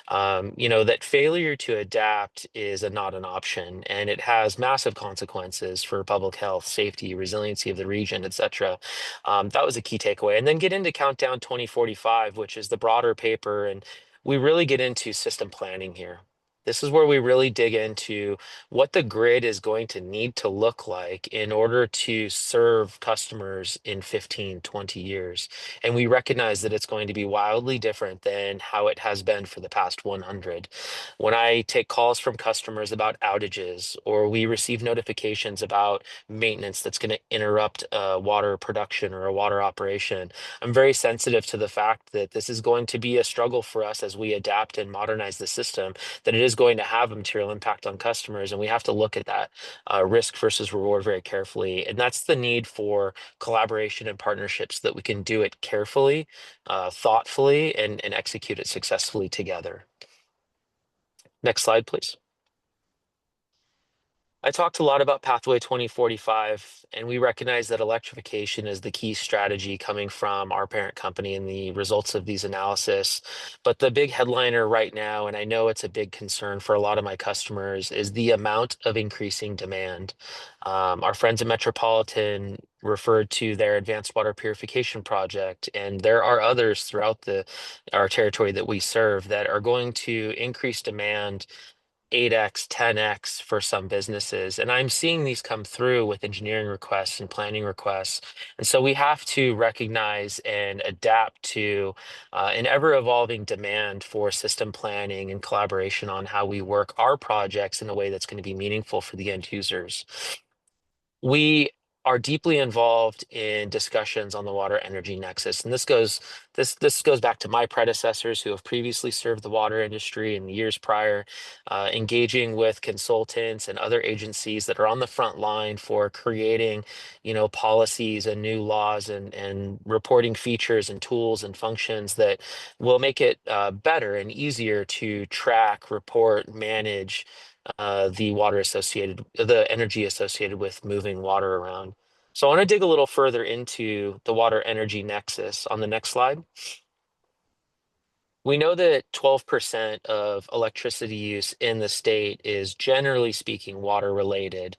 That failure to adapt is not an option, and it has massive consequences for public health, safety, resiliency of the region, et cetera. That was a key takeaway. And then get into Countdown 2045, which is the broader paper, and we really get into system planning here. This is where we really dig into what the grid is going to need to look like in order to serve customers in 15, 20 years. And we recognize that it's going to be wildly different than how it has been for the past 100. When I take calls from customers about outages, or we receive notifications about maintenance that's going to interrupt water production or a water operation, I'm very sensitive to the fact that this is going to be a struggle for us as we adapt and modernize the system, that it is going to have a material impact on customers. And we have to look at that risk versus reward very carefully. And that's the need for collaboration and partnerships so that we can do it carefully, thoughtfully, and execute it successfully together. Next slide, please. I talked a lot about Pathway 2045, and we recognize that electrification is the key strategy coming from our parent company and the results of these analysis. But the big headliner right now, and I know it's a big concern for a lot of my customers, is the amount of increasing demand. Our friends at Metropolitan referred to their advanced water purification project, and there are others throughout our territory that we serve that are going to increase demand 8x, 10x for some businesses. And I'm seeing these come through with engineering requests and planning requests. And so we have to recognize and adapt to an ever evolving demand for system planning and collaboration on how we work our projects in a way that's going to be meaningful for the end users. We are deeply involved in discussions on the water energy nexus, and this goes back to my predecessors who have previously served the water industry in the years prior, engaging with consultants and other agencies that are on the front line for creating, policies and new laws and reporting features and tools and functions that will make it better and easier to track, report, manage the energy associated with moving water around. So I want to dig a little further into the water energy nexus on the next slide. We know that 12% of electricity use in the state is generally speaking water related.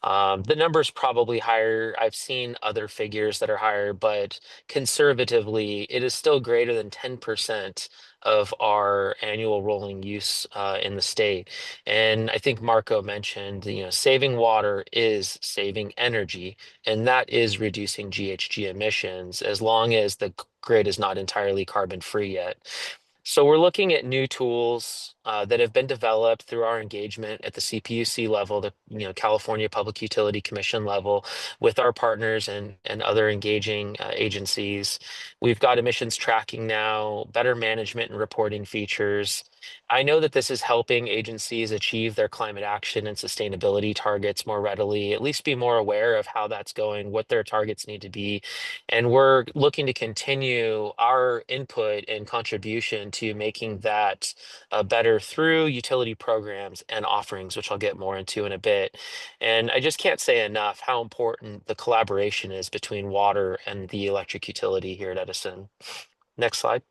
The number's probably higher. I've seen other figures that are higher, but conservatively, it is still greater than 10% of our annual rolling use in the state. And I think Marco mentioned, saving water is saving energy, and that is reducing GHG emissions as long as the grid is not entirely carbon free yet. So we're looking at new tools that have been developed through our engagement at the CPUC level, the California Public Utility Commission level, with our partners and other engaging agencies. We've got emissions tracking now, better management and reporting features. I know that this is helping agencies achieve their climate action and sustainability targets more readily, at least be more aware of how that's going, what their targets need to be, and we're looking to continue our input and contribution to making that better through utility programs and offerings, which I'll get more into in a bit. And I just can't say enough how important the collaboration is between water and the electric utility here at Edison. Next slide.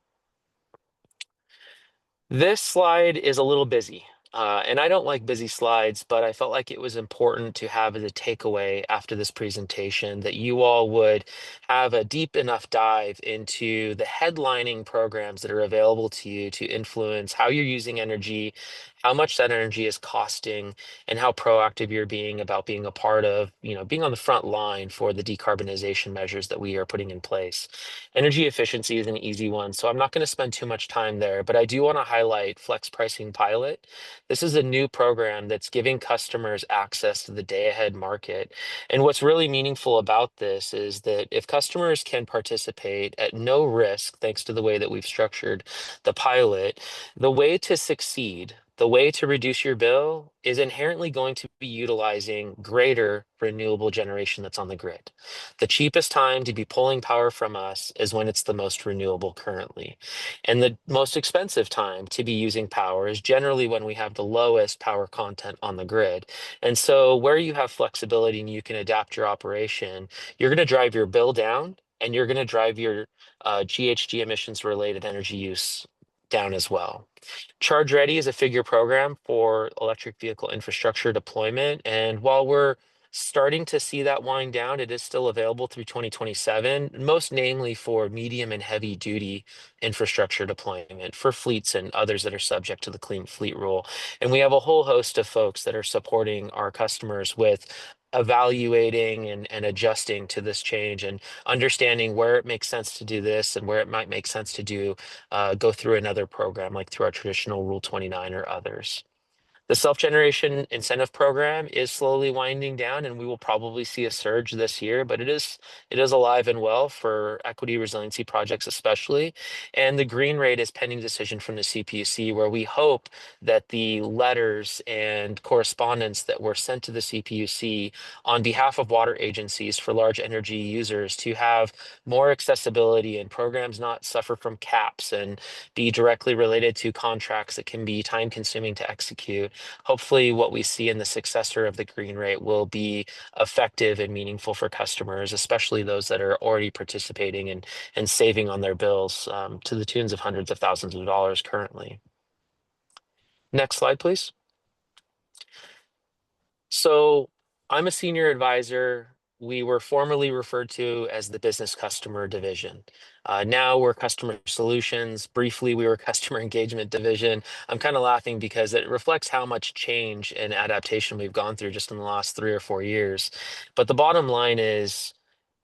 This slide is a little busy, and I don't like busy slides, but I felt like it was important to have as a takeaway after this presentation that you all would have a deep enough dive into the headlining programs that are available to you to influence how you're using energy, how much that energy is costing, and how proactive you're being about being a part of, being on the front line for the decarbonization measures that we are putting in place. Energy efficiency is an easy one, so I'm not going to spend too much time there, but I do want to highlight Flex Pricing Pilot. This is a new program that's giving customers access to the day-ahead market. And what's really meaningful about this is that if customers can participate at no risk, thanks to the way that we've structured the pilot, the way to succeed, the way to reduce your bill is inherently going to be utilizing greater renewable generation that's on the grid. The cheapest time to be pulling power from us is when it's the most renewable currently. And the most expensive time to be using power is generally when we have the lowest power content on the grid. And so where you have flexibility and you can adapt your operation, you're going to drive your bill down and you're going to drive your GHG emissions related energy use down as well. Charge Ready is a figure program for electric vehicle infrastructure deployment. And while we're starting to see that wind down, it is still available through 2027, most namely for medium and heavy duty infrastructure deployment for fleets and others that are subject to the Clean Fleet Rule. And we have a whole host of folks that are supporting our customers with evaluating and adjusting to this change and understanding where it makes sense to do this and where it might make sense to do go through another program like through our traditional Rule 29 or others. The self-generation incentive program is slowly winding down, and we will probably see a surge this year, but it is alive and well for equity resiliency projects especially. And the green rate is pending decision from the CPUC, where we hope that the letters and correspondence that were sent to the CPUC on behalf of water agencies for large energy users to have more accessibility and programs not suffer from caps and be directly related to contracts that can be time consuming to execute. Hopefully what we see in the successor of the green rate will be effective and meaningful for customers, especially those that are already participating and saving on their bills to the tunes of hundreds of thousands of dollars currently. Next slide, please. So I'm a senior advisor. We were formerly referred to as the business customer division. Now we're customer solutions. Briefly, we were customer engagement division. I'm kind of laughing because it reflects how much change and adaptation we've gone through just in the last 3 or 4 years. But the bottom line is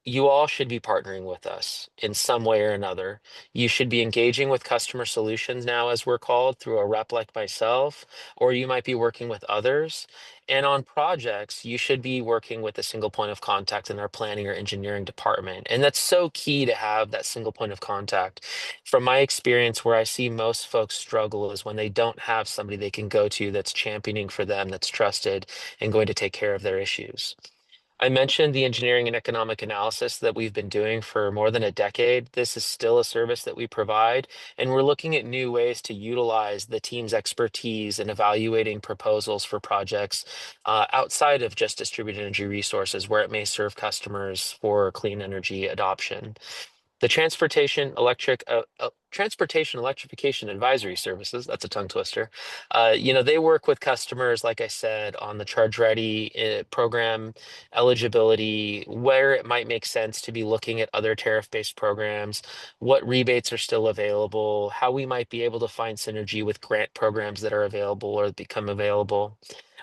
you all should be partnering with us in some way or another. You should be engaging with customer solutions now, as we're called, through a rep like myself, or you might be working with others. And on projects, you should be working with a single point of contact in our planning or engineering department. And that's so key to have that single point of contact. From my experience, where I see most folks struggle is when they don't have somebody they can go to that's championing for them, that's trusted and going to take care of their issues. I mentioned the engineering and economic analysis that we've been doing for more than a decade. This is still a service that we provide, and we're looking at new ways to utilize the team's expertise in evaluating proposals for projects outside of just distributed energy resources where it may serve customers for clean energy adoption. The transportation Transportation Electrification Advisory Services, that's a tongue twister. They work with customers, like I said, on the Charge Ready program eligibility, where it might make sense to be looking at other tariff-based programs, what rebates are still available, how we might be able to find synergy with grant programs that are available or become available.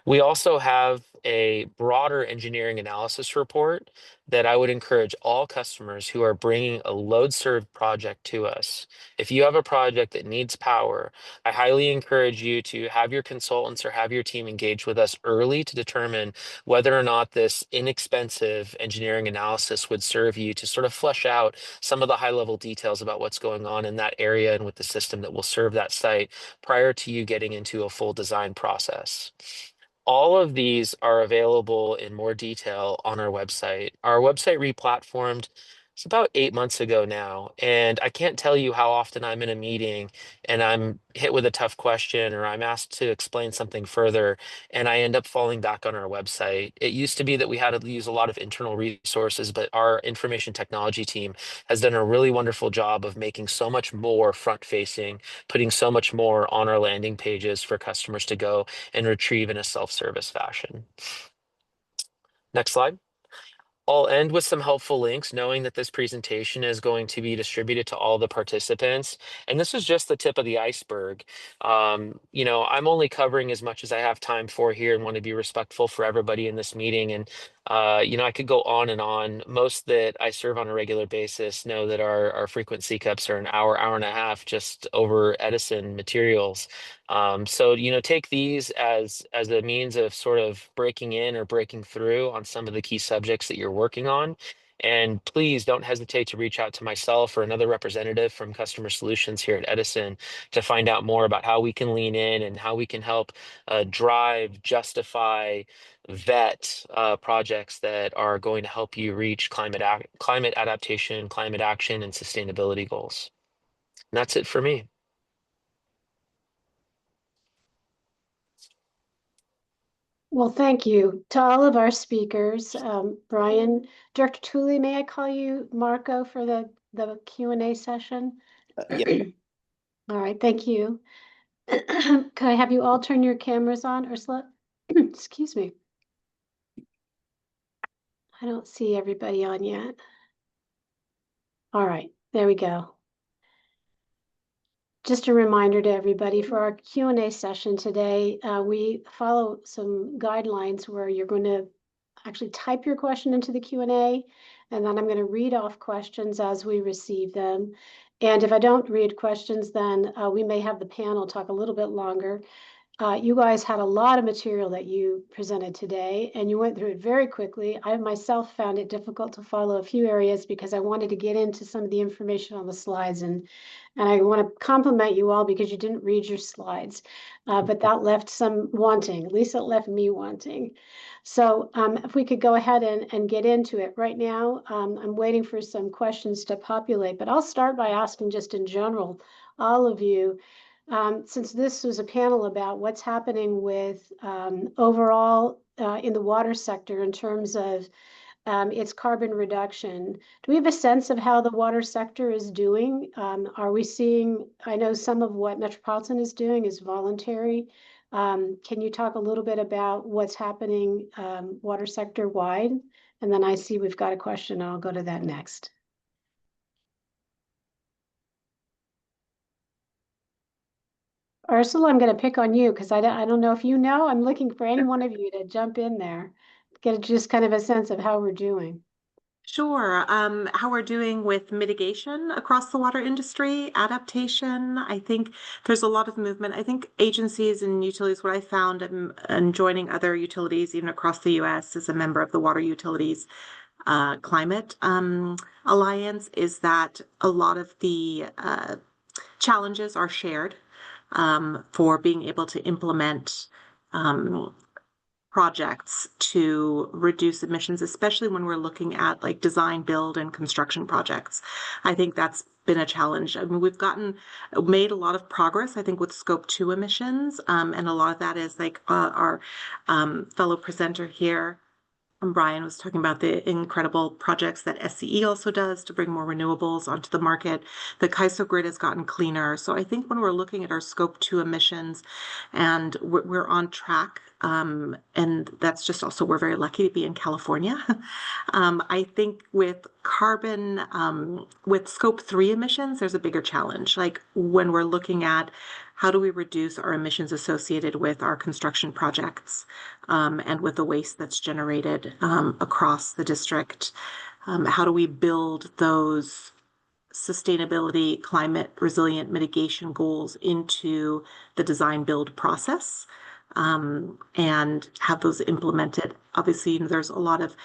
We also have a broader engineering analysis report that I would encourage all customers who are bringing a load served project to us. If you have a project that needs power, I highly encourage you to have your consultants or have your team engage with us early to determine whether or not this inexpensive engineering analysis would serve you to sort of flesh out some of the high level details about what's going on in that area and with the system that will serve that site prior to you getting into a full design process. All of these are available in more detail on our website. Our website replatformed. It's about 8 months ago now, and I can't tell you how often I'm in a meeting and I'm hit with a tough question or I'm asked to explain something further, and I end up falling back on our website. It used to be that we had to use a lot of internal resources, but our information technology team has done a really wonderful job of making so much more front facing, putting so much more on our landing pages for customers to go and retrieve in a self-service fashion. Next slide. I'll end with some helpful links, knowing that this presentation is going to be distributed to all the participants. And this is just the tip of the iceberg. I'm only covering as much as I have time for here and want to be respectful for everybody in this meeting. And, I could go on and on. Most that I serve on a regular basis know that our frequent C-cups are an hour, hour and a half just over Edison materials. So, take these as a means of sort of breaking in or breaking through on some of the key subjects that you're working on. And please don't hesitate to reach out to myself or another representative from Customer Solutions here at Edison to find out more about how we can lean in and how we can help drive, justify, vet projects that are going to help you reach climate adaptation, climate action, and sustainability goals. And that's it for me. Well, thank you to all of our speakers. Brian, Director Tooley, may I call you Marco for the Q&A session? Yeah. All right, thank you. Could I have you all turn your cameras on, Ursula? Excuse me. I don't see everybody on yet. All right, there we go. Just a reminder to everybody for our Q&A session today, we follow some guidelines where you're going to actually type your question into the Q&A, and then I'm going to read off questions as we receive them. And if I don't read questions, then we may have the panel talk a little bit longer. You guys had a lot of material that you presented today, and you went through it very quickly. I myself found it difficult to follow a few areas because I wanted to get into some of the information on the slides, and I want to compliment you all because you didn't read your slides, but that left some wanting. At least it left me wanting. So if we could go ahead and get into it right now, I'm waiting for some questions to populate, but I'll start by asking just in general, all of you, since this was a panel about what's happening with overall in the water sector in terms of its carbon reduction. Do we have a sense of how the water sector is doing? Are we seeing, I know some of what Metropolitan is doing is voluntary. Can you talk a little bit about what's happening water sector wide? And then I see we've got a question. I'll go to that next. Ursula, I'm going to pick on you because I don't know if you know. I'm looking for any one of you to jump in there, get just kind of a sense of how we're doing. Sure. How we're doing with mitigation across the water industry, adaptation. I think there's a lot of movement. I think agencies and utilities, what I found and joining other utilities, even across the US as a member of the Water Utilities Climate Alliance, is that a lot of the challenges are shared for being able to implement projects to reduce emissions, especially when we're looking at like design, build, and construction projects. I think that's been a challenge. I mean, we've made a lot of progress, I think, with Scope 2 emissions, and a lot of that is like our fellow presenter here, Brian was talking about the incredible projects that SCE also does to bring more renewables onto the market. The CAISO grid has gotten cleaner. So I think when we're looking at our Scope 2 emissions, and we're on track, and that's just also, we're very lucky to be in California. I think with carbon, with Scope 3 emissions, there's a bigger challenge. Like when we're looking at how do we reduce our emissions associated with our construction projects, and with the waste that's generated across the district? How do we build those sustainability, climate resilient mitigation goals into the design build process, and have those implemented? Obviously, there's a lot of,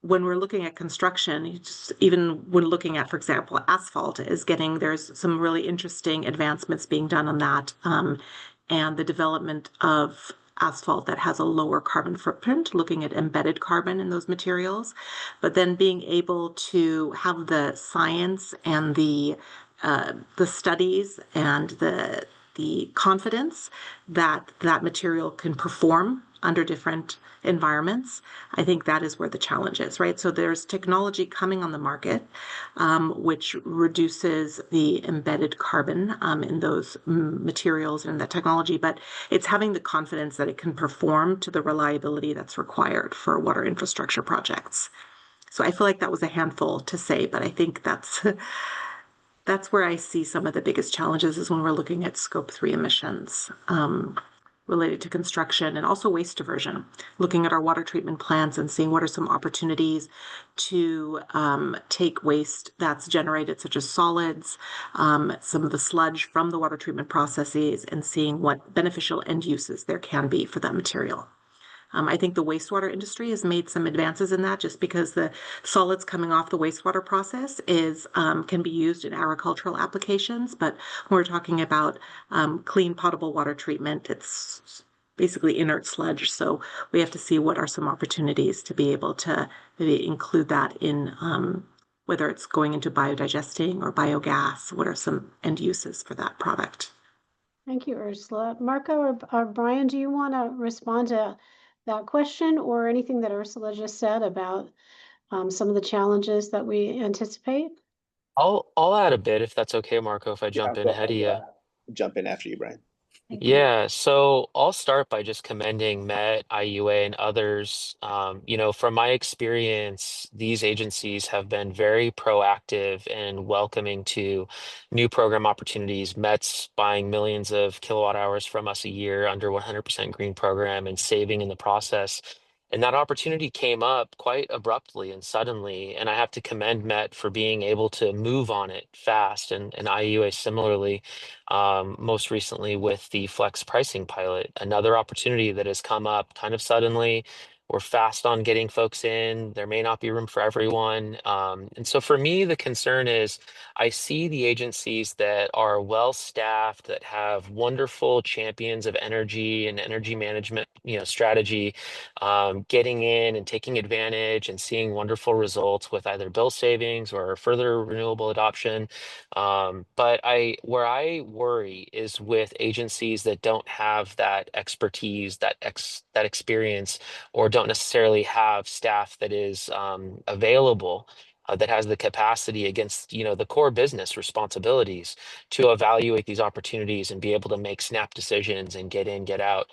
when we're looking at construction, even when looking at, for example, asphalt is getting, there's some really interesting advancements being done on that, and the development of asphalt that has a lower carbon footprint, looking at embedded carbon in those materials, but then being able to have the science and the studies and the confidence that that material can perform under different environments. I think that is where the challenge is, right? So there's technology coming on the market, which reduces the embedded carbon in those materials and that technology, but it's having the confidence that it can perform to the reliability that's required for water infrastructure projects. So I feel like that was a handful to say, but I think that's where I see some of the biggest challenges, is when we're looking at Scope 3 emissions related to construction, and also waste diversion, looking at our water treatment plants and seeing what are some opportunities to take waste that's generated, such as solids, some of the sludge from the water treatment processes, and seeing what beneficial end uses there can be for that material. I think the wastewater industry has made some advances in that, just because the solids coming off the wastewater process can be used in agricultural applications. But when we're talking about clean potable water treatment, it's basically inert sludge. So we have to see what are some opportunities to be able to maybe include that in, whether it's going into biodigesting or biogas. What are some end uses for that product? Thank you, Ursula. Marco or Brian, do you want to respond to that question, or anything that Ursula just said about some of the challenges that we anticipate? I'll add a bit if that's okay, Marco, if I Yeah, jump in go ahead of ahead. you. Jump in after you, Brian. Thank you. Yeah, so I'll start by just commending Met, IUA, and others. From my experience, these agencies have been very proactive and welcoming to new program opportunities. Met's buying millions of kilowatt hours from us a year under 100% green program and saving in the process. And that opportunity came up quite abruptly and suddenly, and I have to commend Met for being able to move on it fast, and IUA similarly, most recently with the flex pricing pilot, another opportunity that has come up kind of suddenly. We're fast on getting folks in. There may not be room for everyone. And so for me, the concern is I see the agencies that are well staffed, that have wonderful champions of energy and energy management, strategy, getting in and taking advantage and seeing wonderful results with either bill savings or further renewable adoption. But where I worry is with agencies that don't have that expertise, that experience, or don't necessarily have staff that is available, that has the capacity against, the core business responsibilities to evaluate these opportunities and be able to make snap decisions and get in, get out.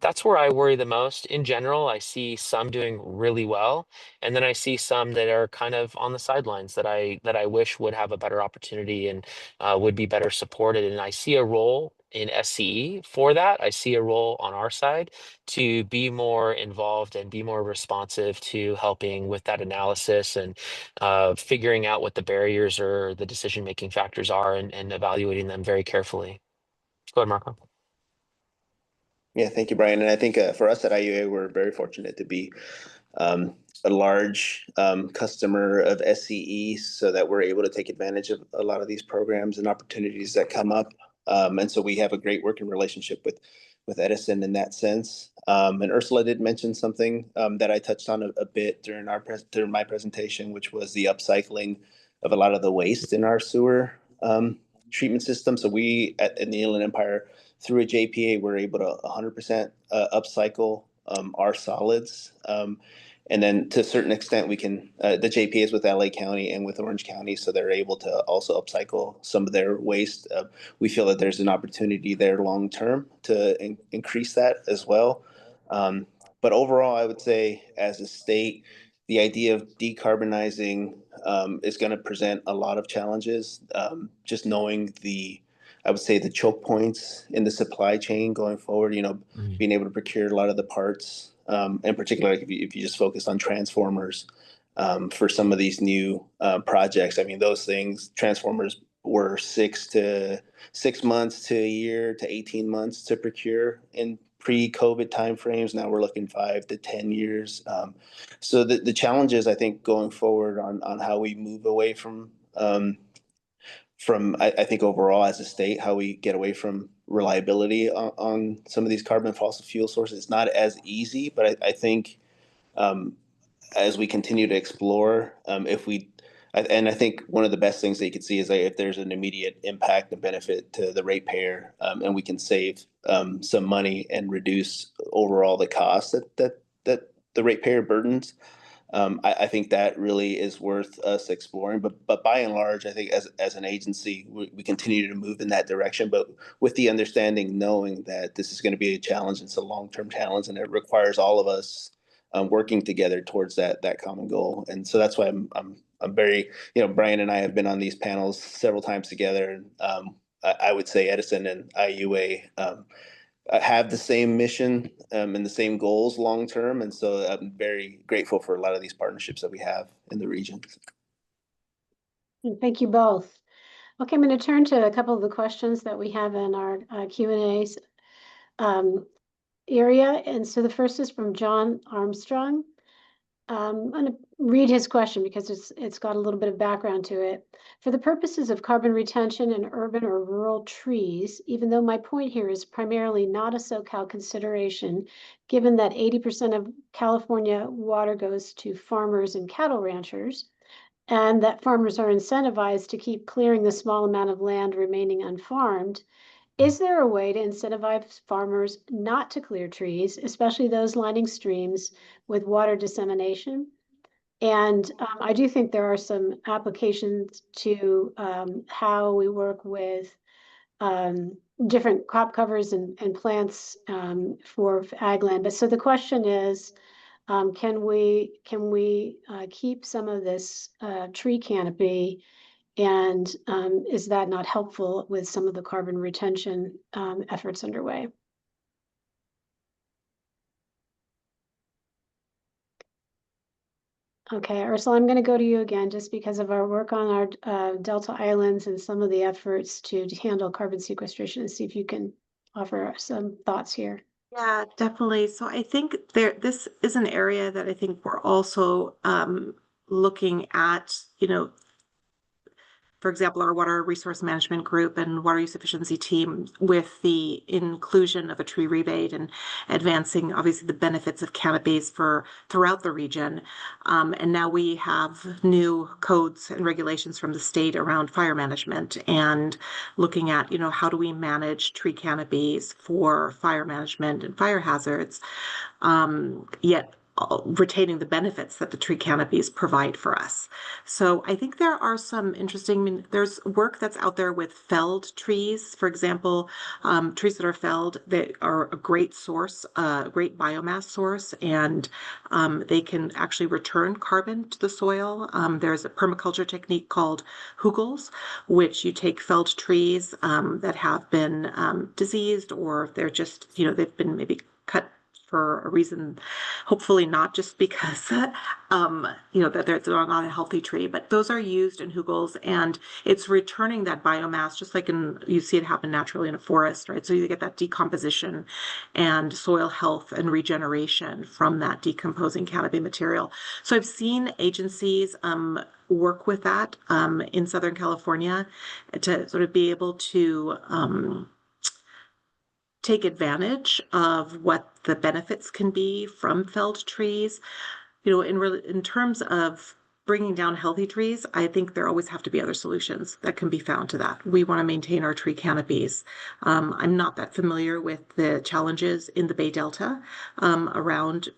That's where I worry the most. In general, I see some doing really well, and then I see some that are kind of on the sidelines that I wish would have a better opportunity and would be better supported. And I see a role in SCE for that. I see a role on our side to be more involved and be more responsive to helping with that analysis and figuring out what the barriers or the decision-making factors are, and evaluating them very carefully. Go ahead, Marco. Yeah, thank you, Brian. And I think for us at IUA, we're very fortunate to be a large customer of SCE, so that we're able to take advantage of a lot of these programs and opportunities that come up. And so we have a great working relationship with Edison in that sense. And Ursula did mention something that I touched on a bit during my presentation, which was the upcycling of a lot of the waste in our sewer treatment system. So in the Inland Empire, through a JPA, we're able to 100% upcycle our solids. And then to a certain extent, we can, the JP is with LA County and with Orange County, so they're able to also upcycle some of their waste. We feel that there's an opportunity there long term to increase that as well. But overall, I would say as a state, the idea of decarbonizing is going to present a lot of challenges. Just knowing I would say the choke points in the supply chain going forward, being able to procure a lot of the parts, in particular, if you just focus on transformers for some of these new projects. I mean, those things, transformers were 6 months to a year to 18 months to procure in pre-COVID timeframes. Now we're looking 5 to 10 years. So the challenges, I think, going forward on how we move away from I think overall as a state, how we get away from reliability on some of these carbon fossil fuel sources. It's not as easy, but I think as we continue to explore, and I think one of the best things that you could see is that if there's an immediate impact and benefit to the ratepayer, and we can save some money and reduce overall the cost that the ratepayer burdens. I think that really is worth us exploring. But by and large, I think as an agency, we continue to move in that direction, but with the understanding, knowing that this is going to be a challenge, it's a long-term challenge, and it requires all of us working together towards that common goal. And so that's why I'm very, Brian and I have been on these panels several times together. And I would say Edison and IUA have the same mission and the same goals long term. And so I'm very grateful for a lot of these partnerships that we have in the region. Thank you both. Okay, I'm going to turn to a couple of the questions that we have in our Q&As area. And so the first is from John Armstrong. I'm going to read his question because it's got a little bit of background to it. For the purposes of carbon retention in urban or rural trees, even though my point here is primarily not a SoCal consideration, given that 80% of California water goes to farmers and cattle ranchers, and that farmers are incentivized to keep clearing the small amount of land remaining unfarmed, is there a way to incentivize farmers not to clear trees, especially those lining streams with water dissemination? And I do think there are some applications to how we work with different crop covers and plants for ag land. But so the question is, can we keep some of this tree canopy? And is that not helpful with some of the carbon retention efforts underway? Okay, Ursula, I'm going to go to you again just because of our work on our Delta Islands and some of the efforts to handle carbon sequestration, and see if you can offer some thoughts here. Yeah, definitely. So I think this is an area that I think we're also looking at, for example, our water resource management group and water use efficiency team with the inclusion of a tree rebate and advancing obviously the benefits of canopies throughout the region. And now we have new codes and regulations from the state around fire management and looking at, how do we manage tree canopies for fire management and fire hazards, yet retaining the benefits that the tree canopies provide for us. So I think there are some interesting, there's work that's out there with felled trees, for example, trees that are felled that are a great source, a great biomass source, and they can actually return carbon to the soil. There's a permaculture technique called hugels, which you take felled trees that have been diseased, or they're just, they've been maybe cut for a reason, hopefully not just because, that they're not a healthy tree, but those are used in hugels, and it's returning that biomass, just like you see it happen naturally in a forest, right? So you get that decomposition and soil health and regeneration from that decomposing canopy material. So I've seen agencies work with that in Southern California to sort of be able to take advantage of what the benefits can be from felled trees. In terms of bringing down healthy trees, I think there always have to be other solutions that can be found to that. We want to maintain our tree canopies. I'm not that familiar with the challenges in the Bay Delta around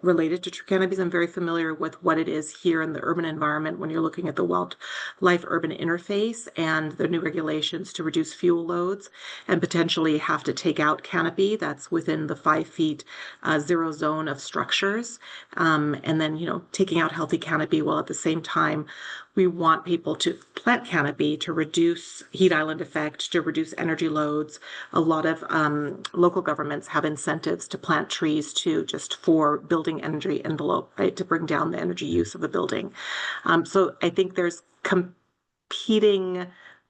related to tree canopies. I'm very familiar with what it is here in the urban environment when you're looking at the wildlife urban interface and the new regulations to reduce fuel loads and potentially have to take out canopy that's within the 5 feet zero zone of structures. And then, taking out healthy canopy while at the same time we want people to plant canopy to reduce heat island effect, to reduce energy loads. A lot of local governments have incentives to plant trees too, just for building energy envelope, right, to bring down the energy use of the building. So I think there's competing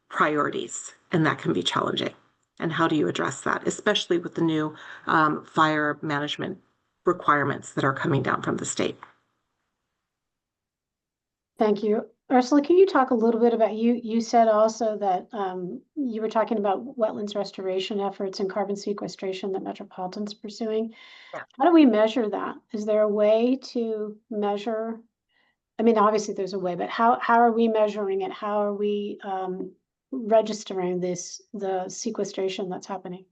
priorities, and that can be challenging. And how do you address that, especially with the new fire management requirements that are coming down from the state? Thank you. Ursula, can you talk a little bit about, you said also that you were talking about wetlands restoration efforts and carbon sequestration that Metropolitan's pursuing. Yeah. How do we measure that? Is there a way to measure? I mean, obviously there's a way, but how are we measuring it? How are we registering the sequestration that's happening?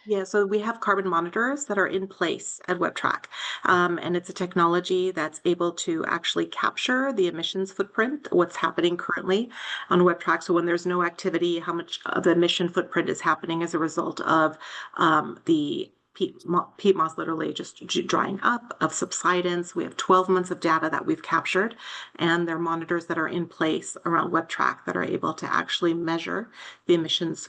Yeah, so we have carbon monitors that are in place at WebTrack. And it's a technology that's able to actually capture the emissions footprint, what's happening currently on WebTrack. So when there's no activity, how much of the emission footprint is happening as a result of the peat moss literally just drying up, of subsidence. We have 12 months of data that we've captured, and there are monitors that are in place around WebTrack that are able to actually measure the emissions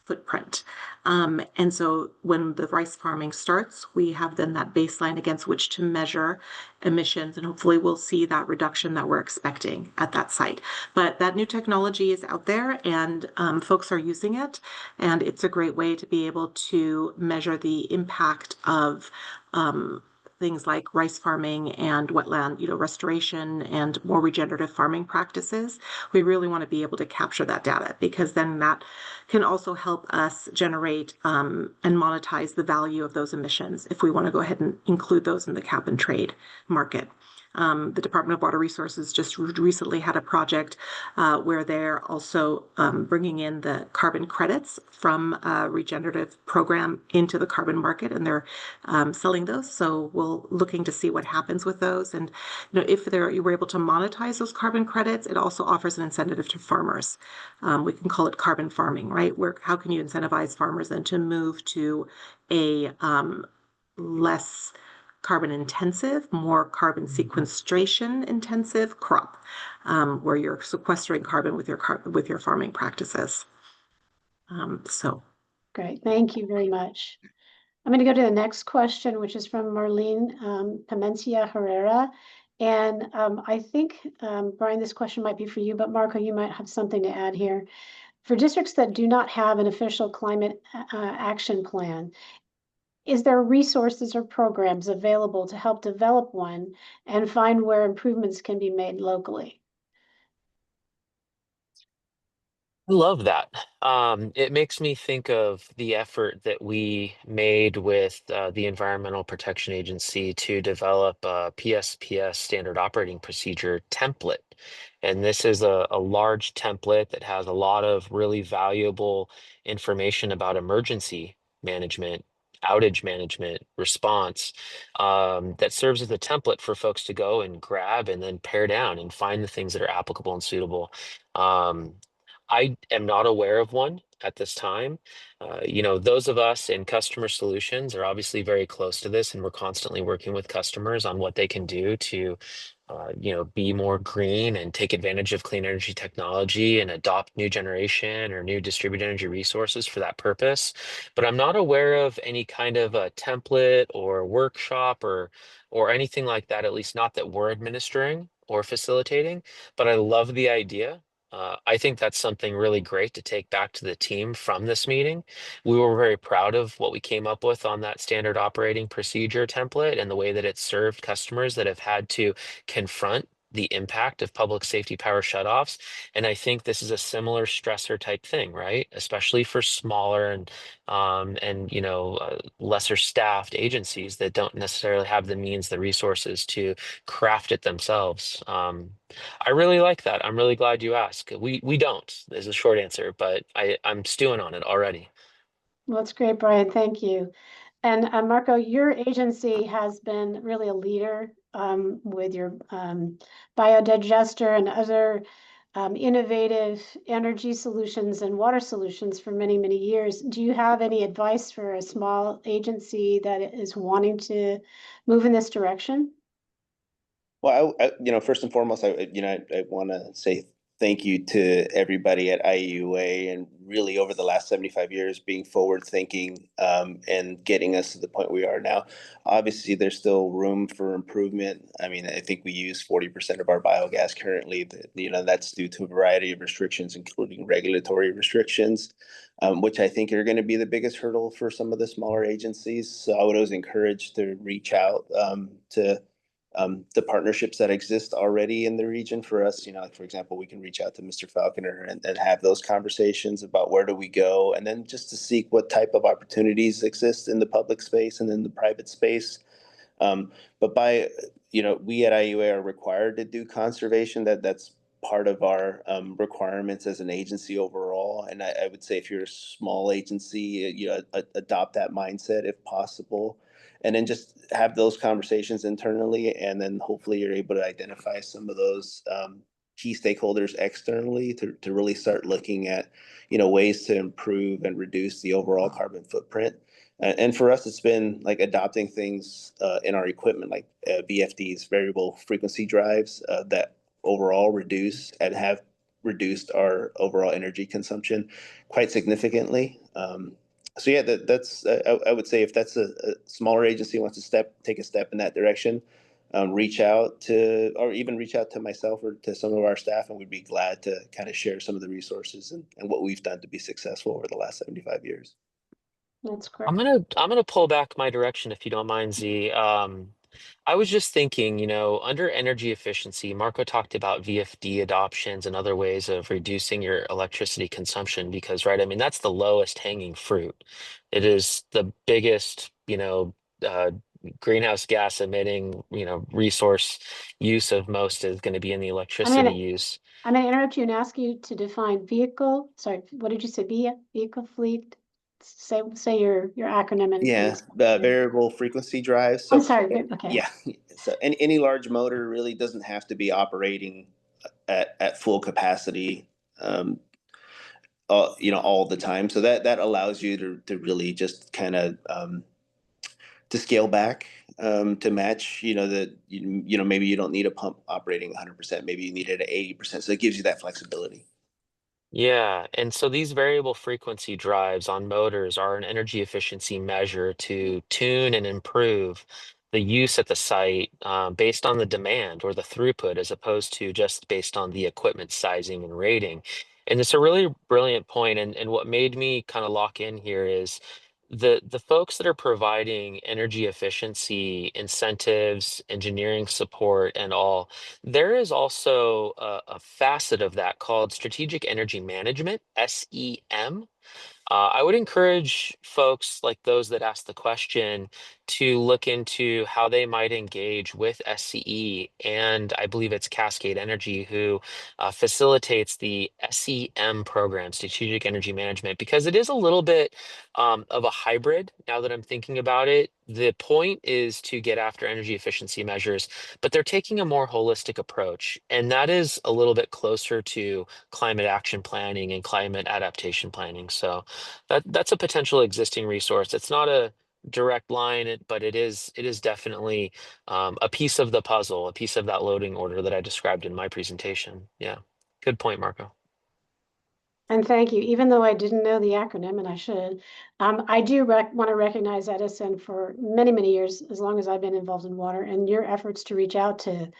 footprint. And so when the rice farming starts, we have then that baseline against which to measure emissions, and hopefully we'll see that reduction that we're expecting at that site. But that new technology is out there, and folks are using it, and it's a great way to be able to measure the impact of things like rice farming and wetland, restoration and more regenerative farming practices. We really want to be able to capture that data, because then that can also help us generate and monetize the value of those emissions if we want to go ahead and include those in the cap and trade market. The Department of Water Resources just recently had a project where they're also bringing in the carbon credits from a regenerative program into the carbon market, and they're selling those. So we're looking to see what happens with those. And if you were able to monetize those carbon credits, it also offers an incentive to farmers. We can call it carbon farming, right? How can you incentivize farmers then to move to a less carbon intensive, more carbon sequestration intensive crop, where you're sequestering carbon with your farming practices. So Great, thank you very much. I'm going to go to the next question, which is from Marlene Pamencia Herrera. And I think, Brian, this question might be for you, but Marco, you might have something to add here. For districts that do not have an official climate action plan, is there resources or programs available to help develop one and find where improvements can be made locally? I love that. It makes me think of the effort that we made with the Environmental Protection Agency to develop a PSPS standard operating procedure template. And this is a large template that has a lot of really valuable information about emergency management, outage management, response, that serves as a template for folks to go and grab and then pare down and find the things that are applicable and suitable. Um, I am not aware of one at this time. Those of us in customer solutions are obviously very close to this, and we're constantly working with customers on what they can do to, be more green and take advantage of clean energy technology and adopt new generation or new distributed energy resources for that purpose. But I'm not aware of any kind of a template or workshop or anything like that, at least not that we're administering or facilitating. But I love the idea. I think that's something really great to take back to the team from this meeting. We were very proud of what we came up with on that standard operating procedure template and the way that it served customers that have had to confront the impact of public safety power shutoffs. And I think this is a similar stressor type thing, right? Especially for smaller and lesser staffed agencies that don't necessarily have the means, the resources to craft it themselves. I really like that. I'm really glad you asked. We don't is the short answer, but I'm stewing on it already. Well, that's great, Brian. Thank you. And Marco, your agency has been really a leader with your biodigester and other innovative energy solutions and water solutions for many, many years. Do you have any advice for a small agency that is wanting to move in this direction? Well, first and foremost, I want to say thank you to everybody at IUA, and really over the last 75 years being forward thinking, and getting us to the point we are now. Obviously, there's still room for improvement. I mean, I think we use 40% of our biogas currently. That's due to a variety of restrictions, including regulatory restrictions, which I think are going to be the biggest hurdle for some of the smaller agencies. So I would always encourage to reach out to the partnerships that exist already in the region for us. Like for example, we can reach out to Mr. Falconer and have those conversations about where do we go, and then just to seek what type of opportunities exist in the public space and in the private space. But we at IUA are required to do conservation. That's part of our requirements as an agency overall. And I would say if you're a small agency, adopt that mindset if possible, and then just have those conversations internally, and then hopefully you're able to identify some of those key stakeholders externally to really start looking at ways to improve and reduce the overall carbon footprint. And for us, it's been like adopting things in our equipment, like VFDs, variable frequency drives, that overall reduce and have reduced our overall energy consumption quite significantly. So yeah, that's I would say if that's a smaller agency wants to take a step in that direction, reach out to, or even reach out to myself or to some of our staff, and we'd be glad to kind of share some of the resources and what we've done to be successful over the last 75 years. That's I'm correct. gonna pull back my direction if you don't mind, Z. I was just thinking, under energy efficiency, Marco talked about VFD adoptions and other ways of reducing your electricity consumption because, right, I mean, that's the lowest hanging fruit. It is the biggest, uh, greenhouse gas emitting, resource use of most is going to be in the I'm electricity gonna use. I'm gonna interrupt you and ask you to define vehicle. Sorry, what did you say? Vehicle fleet. Say your acronym and Yeah, the explain. variable frequency drives. I'm So sorry. Okay. yeah, so any large motor really doesn't have to be operating at full capacity, um, all the time. So that allows you to really just kind of to scale back, to match, maybe you don't need a pump operating 100%. Maybe you need it at 80%. So it gives you that flexibility. Yeah, and so these variable frequency drives on motors are an energy efficiency measure to tune and improve the use at the site based on the demand or the throughput, as opposed to just based on the equipment sizing and rating. And it's a really brilliant point. And what made me kind of lock in here is the folks that are providing energy efficiency incentives, engineering support, and all. There is also a facet of that called strategic energy management, SEM. I would encourage folks like those that ask the question to look into how they might engage with SCE, and I believe it's Cascade Energy who facilitates the SEM program, Strategic Energy Management, because it is a little bit of a hybrid now that I'm thinking about it. The point is to get after energy efficiency measures, but they're taking a more holistic approach, and that is a little bit closer to climate action planning and climate adaptation planning. So that's a potential existing resource. It's not a direct line, but it is definitely a piece of the puzzle, a piece of that loading order that I described in my presentation. Yeah, good point, Marco. And thank you. Even though I didn't know the acronym, and I should, I do want to recognize Edison for many, many years, as long as I've been involved in water, and your efforts to reach out to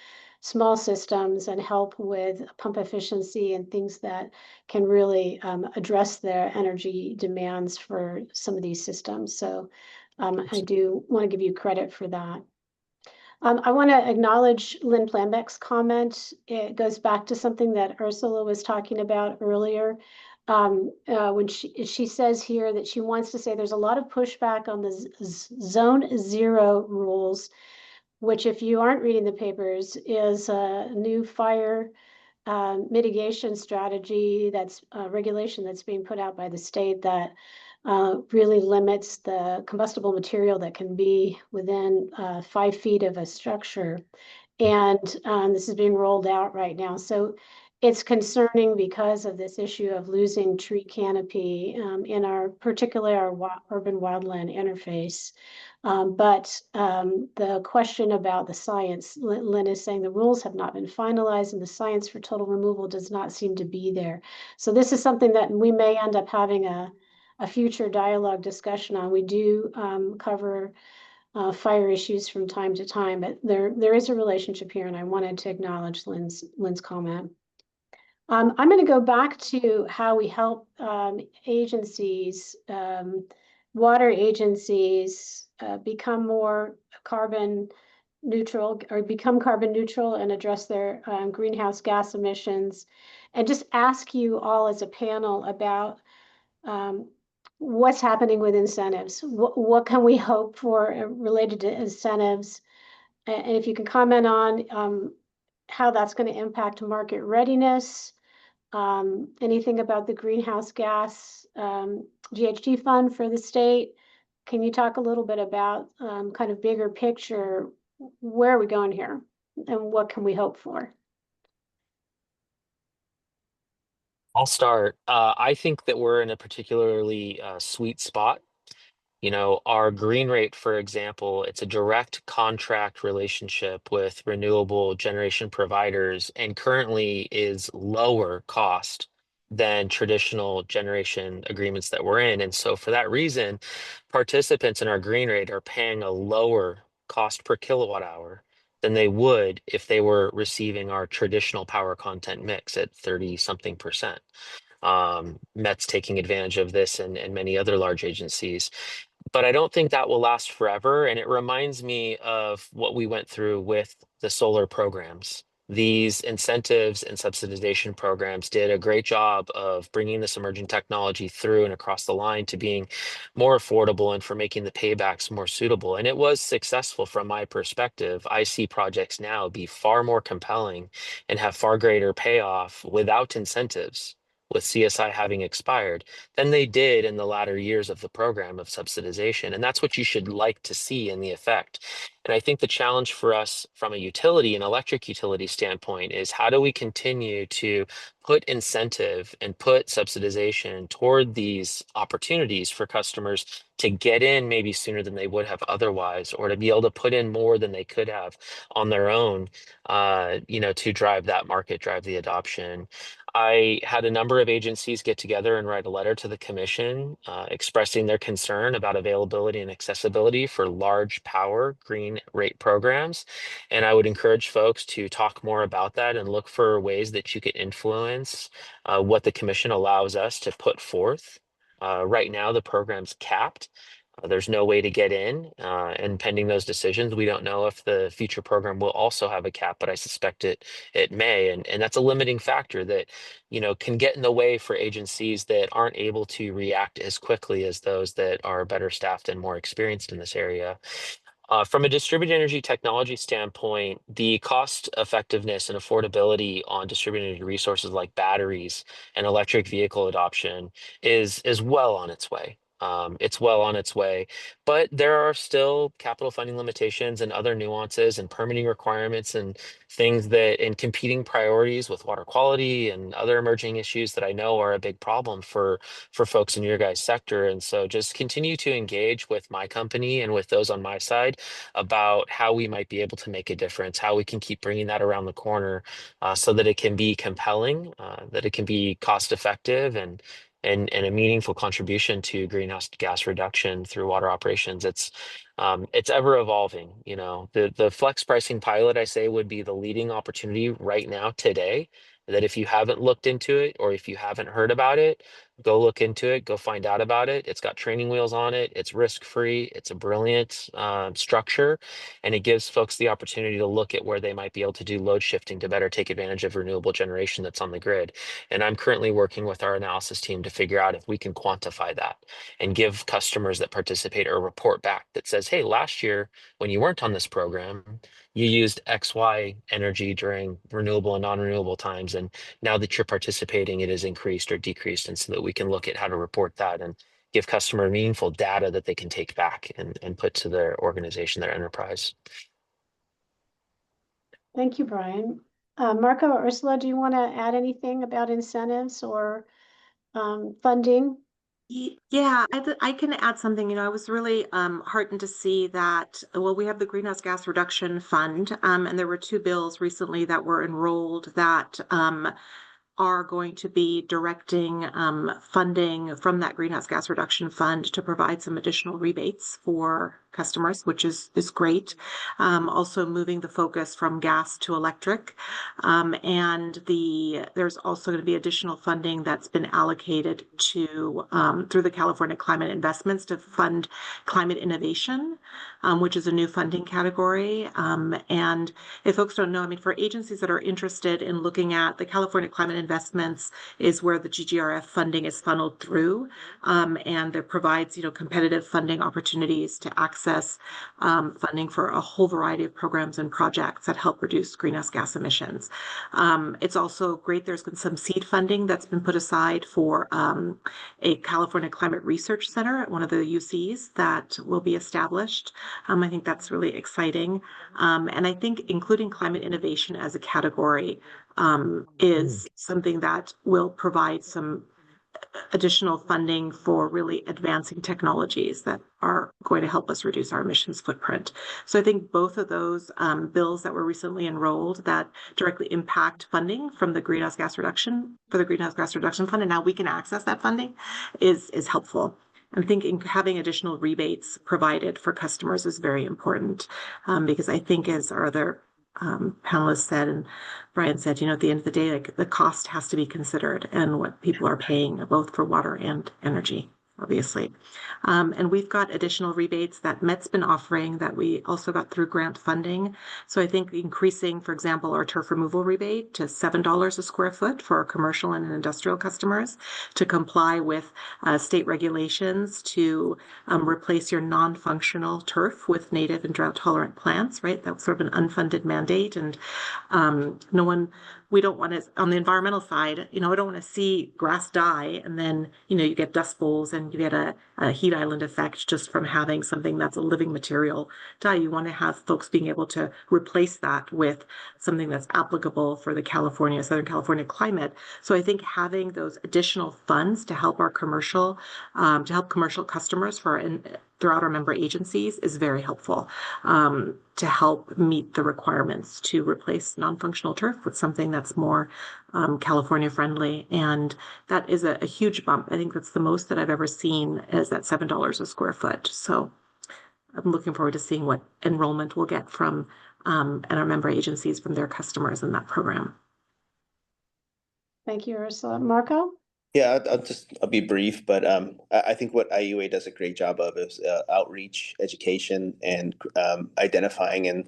small systems and help with pump efficiency and things that can really address their energy demands for some of these systems. So I do want to give you credit for that. I want to acknowledge Lynn Planbeck's comment. It goes back to something that Ursula was talking about earlier. When she says here that she wants to say there's a lot of pushback on the zone zero rules, which if you aren't reading the papers is a new fire mitigation strategy that's regulation that's being put out by the state that really limits the combustible material that can be within 5 feet of a structure. And this is being rolled out right now. So it's concerning because of this issue of losing tree canopy in our, particularly our urban wildland interface. But the question about the science, Lynn is saying the rules have not been finalized and the science for total removal does not seem to be there. So this is something that we may end up having a future dialogue discussion on. We do cover fire issues from time to time, but there is a relationship here, and I wanted to acknowledge Lynn's comment. I'm going to go back to how we help agencies, water agencies, become more carbon neutral or become carbon neutral and address their greenhouse gas emissions, and just ask you all as a panel about what's happening with incentives. What can we hope for related to incentives? And if you can comment on how that's going to impact market readiness, anything about the greenhouse gas GHG fund for the state. Can you talk a little bit about kind of bigger picture? Where are we going here and what can we hope for? I'll start. I think that we're in a particularly sweet spot. You know, our green rate, for example, it's a direct contract relationship with renewable generation providers and currently is lower cost than traditional generation agreements that we're in. And so for that reason, participants in our green rate are paying a lower cost per kilowatt hour than they would if they were receiving our traditional power content mix at 30 something percent. Met's taking advantage of this and many other large agencies. But I don't think that will last forever. And it reminds me of what we went through with the solar programs. These incentives and subsidization programs did a great job of bringing this emerging technology through and across the line to being more affordable and for making the paybacks more suitable. And it was successful from my perspective. I see projects now be far more compelling and have far greater payoff without incentives, with CSI having expired, than they did in the latter years of the program of subsidization. And that's what you should like to see in the effect. And I think the challenge for us from a utility and electric utility standpoint is how do we continue to put incentive and put subsidization toward these opportunities for customers to get in maybe sooner than they would have otherwise, or to be able to put in more than they could have on their own, to drive that market, drive the adoption. I had a number of agencies get together and write a letter to the commission expressing their concern about availability and accessibility for large power green rate programs. And I would encourage folks to talk more about that and look for ways that you can influence what the commission allows us to put forth. Right now, the program's capped. There's no way to get in, and pending those decisions, we don't know if the future program will also have a cap, but I suspect it may, and that's a limiting factor that can get in the way for agencies that aren't able to react as quickly as those that are better staffed and more experienced in this area. From a distributed energy technology standpoint, the cost effectiveness and affordability on distributed energy resources like batteries and electric vehicle adoption is well on its way. It's well on its way, but there are still capital funding limitations and other nuances and permitting requirements and things that and competing priorities with water quality and other emerging issues that I know are a big problem for folks in your guys' sector. And so just continue to engage with my company and with those on my side about how we might be able to make a difference, how we can keep bringing that around the corner so that it can be compelling, that it can be cost effective and a meaningful contribution to greenhouse gas reduction through water operations. It's ever evolving. The flex pricing pilot, I say, would be the leading opportunity right now today, that if you haven't looked into it or if you haven't heard about it, go look into it, go find out about it. It's got training wheels on it. It's risk-free. It's a brilliant structure, and it gives folks the opportunity to look at where they might be able to do load shifting to better take advantage of renewable generation that's on the grid. And I'm currently working with our analysis team to figure out if we can quantify that and give customers that participate a report back that says, hey, last year when you weren't on this program, you used XY energy during renewable and non-renewable times, and now that you're participating, it is increased or decreased, and so that we can look at how to report that and give customer meaningful data that they can take back and put to their organization, their enterprise. Thank you, Brian. Marco or Ursula, do you want to add anything about incentives or funding? Yeah, I can add something. I was really heartened to see that, well, we have the Greenhouse Gas Reduction Fund, and there were two bills recently that were enrolled that are going to be directing funding from that Greenhouse Gas Reduction Fund to provide some additional rebates for customers, which is great. Also moving the focus from gas to electric. And there's also going to be additional funding that's been allocated to through the California Climate Investments to fund climate innovation, which is a new funding category. And if folks don't know, I mean, for agencies that are interested in looking at the California Climate Investments is where the GGRF funding is funneled through, and it provides, competitive funding opportunities to access funding for a whole variety of programs and projects that help reduce greenhouse gas emissions. It's also great. There's been some seed funding that's been put aside for a California Climate Research Center at one of the UCs that will be established. I think that's really exciting. And I think including climate innovation as a category is something that will provide some additional funding for really advancing technologies that are going to help us reduce our emissions footprint. So I think both of those bills that were recently enrolled that directly impact funding from the Greenhouse Gas Reduction Fund, and now we can access that funding is helpful. I'm thinking having additional rebates provided for customers is very important because I think, as our other panelists said and Brian said, at the end of the day, like, the cost has to be considered and what people are paying both for water and energy, obviously. And we've got additional rebates that Met's been offering that we also got through grant funding. So I think increasing, for example, our turf removal rebate to $7 a square foot for our commercial and industrial customers to comply with state regulations to replace your non-functional turf with native and drought-tolerant plants, right? That's sort of an unfunded mandate. And we don't want to, on the environmental side, I don't want to see grass die and then, you get dust bowls and you get a heat island effect just from having something that's a living material die. You want to have folks being able to replace that with something that's applicable for the Southern California climate. So I think having those additional funds to help our commercial customers throughout our member agencies is very helpful to help meet the requirements to replace non-functional turf with something that's more California friendly. And that is a huge bump. I think that's the most that I've ever seen is that $7 a square foot. So I'm looking forward to seeing what enrollment we'll get from and our member agencies from their customers in that program. Thank you, Ursula. Marco? Yeah, I'll be brief, but I think what IUA does a great job of is outreach, education, and identifying and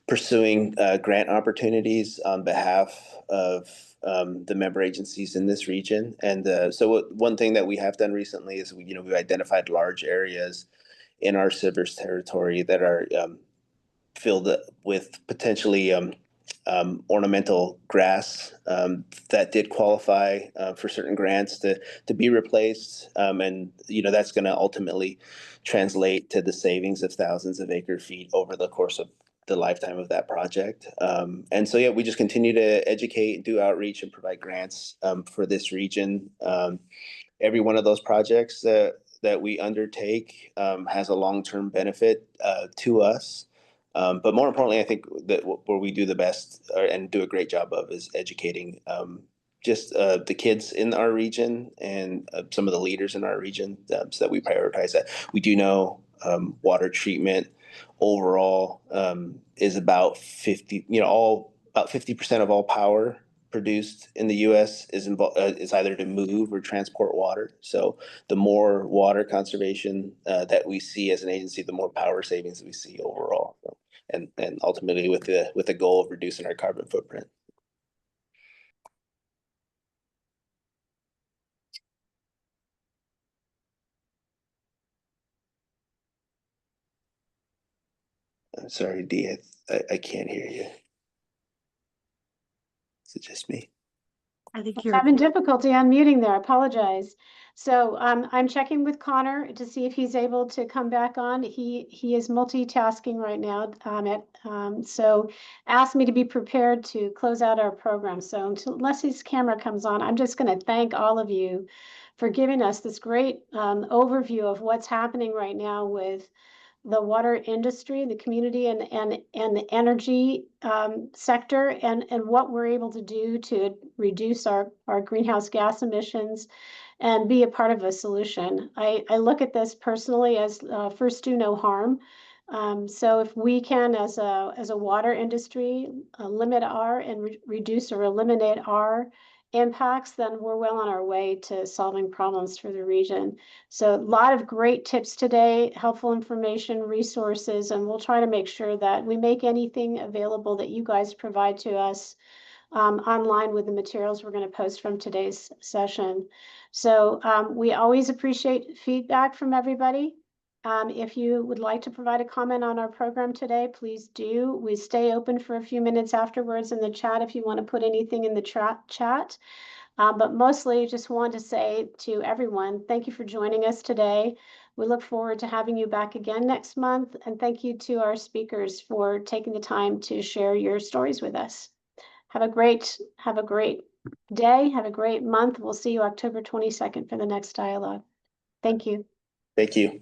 pursuing grant opportunities on behalf of the member agencies in this region. And so one thing that we have done recently is we've identified large areas in our Silvers territory that are filled with potentially ornamental grass that did qualify for certain grants to be replaced, and that's going to ultimately translate to the savings of thousands of acre feet over the course of the lifetime of that project. And so we just continue to educate, do outreach, and provide grants for this region. Every one of those projects that we undertake has a long-term benefit to us. But more importantly, I think that where we do the best and do a great job of is educating just the kids in our region and some of the leaders in our region so that we prioritize that. We do know water treatment overall is about 50% of all power produced in the U.S. is either to move or transport water. So the more water conservation that we see as an agency, the more power savings we see overall, and ultimately with the goal of reducing our carbon footprint. I'm sorry, Dee, I can't hear you. Is it just me? I think I'm you're. having difficulty unmuting there. I apologize. So I'm checking with Connor to see if he's able to come back on. He is multitasking right now. So asked me to be prepared to close out our program. So unless his camera comes on, I'm just going to thank all of you for giving us this great overview of what's happening right now with the water industry, the community, and the energy sector, and what we're able to do to reduce our greenhouse gas emissions and be a part of a solution. I look at this personally as first do no harm. So if we can, as a water industry, limit our and reduce or eliminate our impacts, then we're well on our way to solving problems for the region. So a lot of great tips today, helpful information, resources, and we'll try to make sure that we make anything available that you guys provide to us online with the materials we're going to post from today's session. So we always appreciate feedback from everybody. If you would like to provide a comment on our program today, please do. We stay open for a few minutes afterwards in the chat if you want to put anything in the chat. But mostly just want to say to everyone, thank you for joining us today. We look forward to having you back again next month. And thank you to our speakers for taking the time to share your stories with us. Have a great day. Have a great month. We'll see you October 22nd for the next dialogue. Thank you. Thank you.